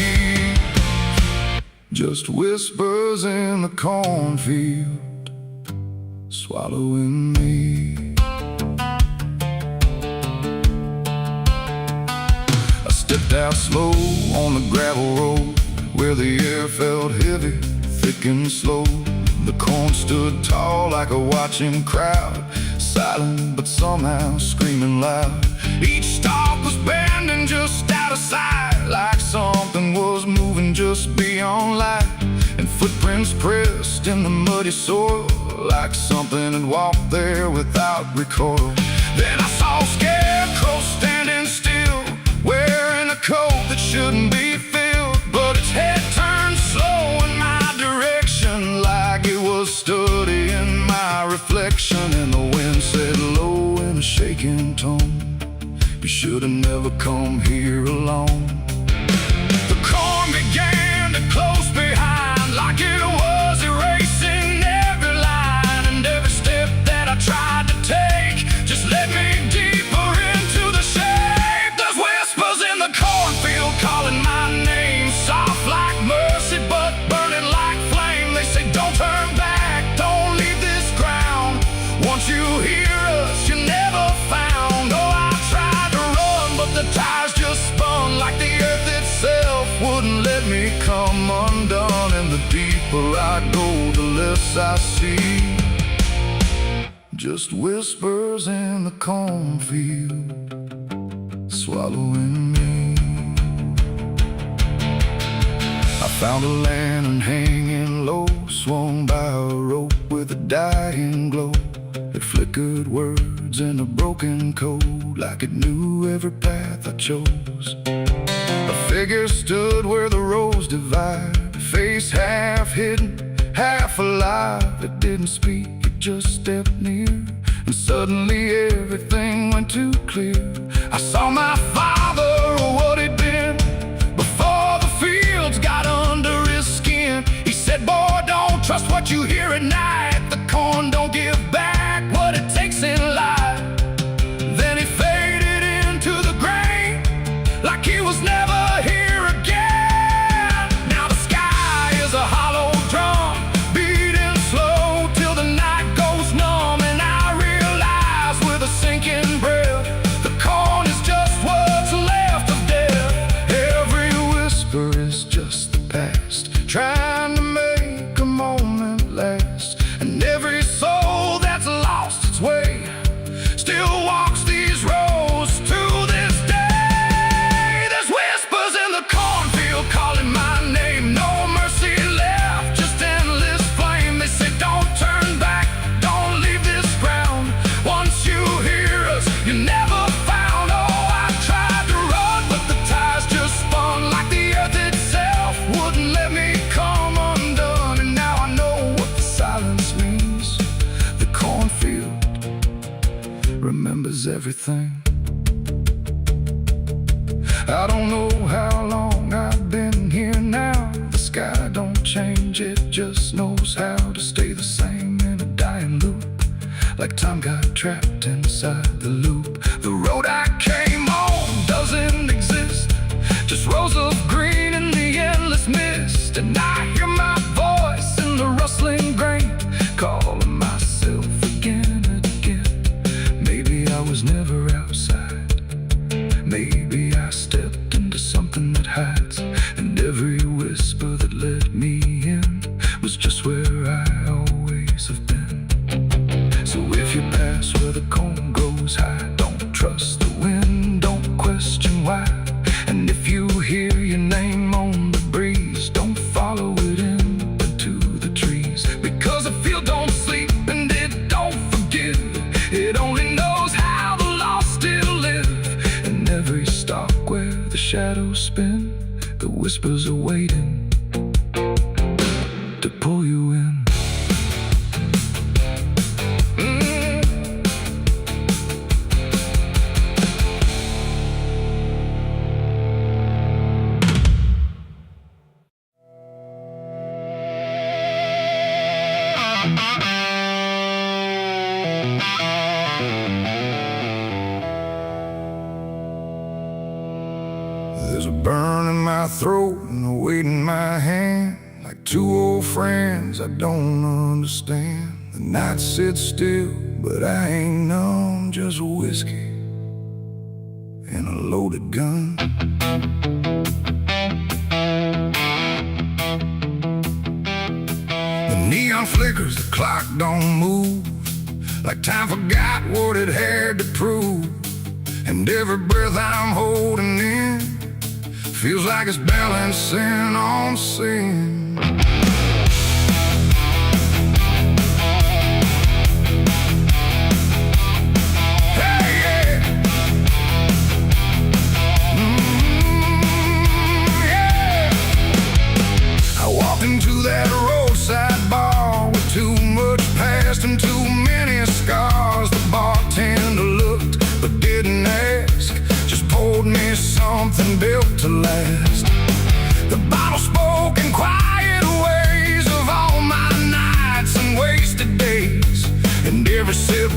just whispers in the cornfield swallowing me. I stepped out slow on the gravel road, where the air felt heavy, thick and slow. The corn stood tall like a watching crowd, silent but somehow screaming loud. Each stalk was bending just out of sight, like something was moving just beyond light. And footprints pressed in the muddy soil, like something had walked there without recoil. Then I saw a scarecrow standing still, wearing a coat that shouldn't be filled, but its head turned slow in my direction, like it was studying my reflection. And the wind said low in a shaking tone, you should have never come here alone. The corn began to close behind, like it was erasing every line and every step that I tried to take just led me deeper into the shade. There's whispers in the cornfield calling my name, soft like mercy but burning like flame. They say, don't turn back, let me come undone. And the deeper I go, the less I see. Just whispers in the cornfield, swallowing me. I found a lantern hanging low, swung by a rope with a dying glow. It flickered words in a broken code, like it knew every path I chose. A figure stood where the roads divide, face half hidden, half alive. It didn't speak, it just stepped near, and suddenly everything went too clear. I saw my father, or what he'd been, before the fields got under his skin. He said, boy, don't trust what you hear at night. The corn don't give back what it takes in life. Then he faded into the grain, like he was never here again. Now the sky is a hollow drum, beating slow till the night goes numb. And I realize with a sinking breath, the corn is just what's left of death. Every whisper is just the past, trying to make a moment last. And every soul that's lost its way still walks these roads to this day. There's whispers in the cornfield calling my name. No mercy left, just endless flame. They say don't turn back, don't leave this ground. Once you hear us, you never found. Oh, I tried to run, but the ties just spun, like the earth itself wouldn't let me come undone. And now I know what the silence means. The cornfield remembers everything. I don't know how long I've been here now. The sky don't change, it just knows how to stay the same in a dying loop, like time got trapped inside the loop. The road I came on doesn't exist, just rows of green in the endless mist. And I hear my voice in the rustling grain, calling myself again and again. Maybe I was never outside, maybe I stepped into something that hides. And every whisper that let me in was just where I always have been. So if you pass where the corn goes high, don't trust the wind, don't question why. And if you hear your name on the breeze, don't follow it into the trees. Because the field don't sleep and it don't forgive, it only knows how the lost still live. And every stalk where the shadows spin, the whispers are waiting to pull you in. There's a burn in my throat and a weight in my hand, like two old friends I don't understand. The night sits still, but I ain't numb, just whiskey and a loaded gun. The neon flickers, the clock don't move, like time forgot what it had to prove. And every breath I'm holding in feels like it's balancing on sin. Hey, yeah. Yeah. I walked into that roadside bar with too much past and too many scars. The bartender looked but didn't ask, just poured me something built to last. The bottle spoke in quiet ways of all my nights and wasted days, and every sip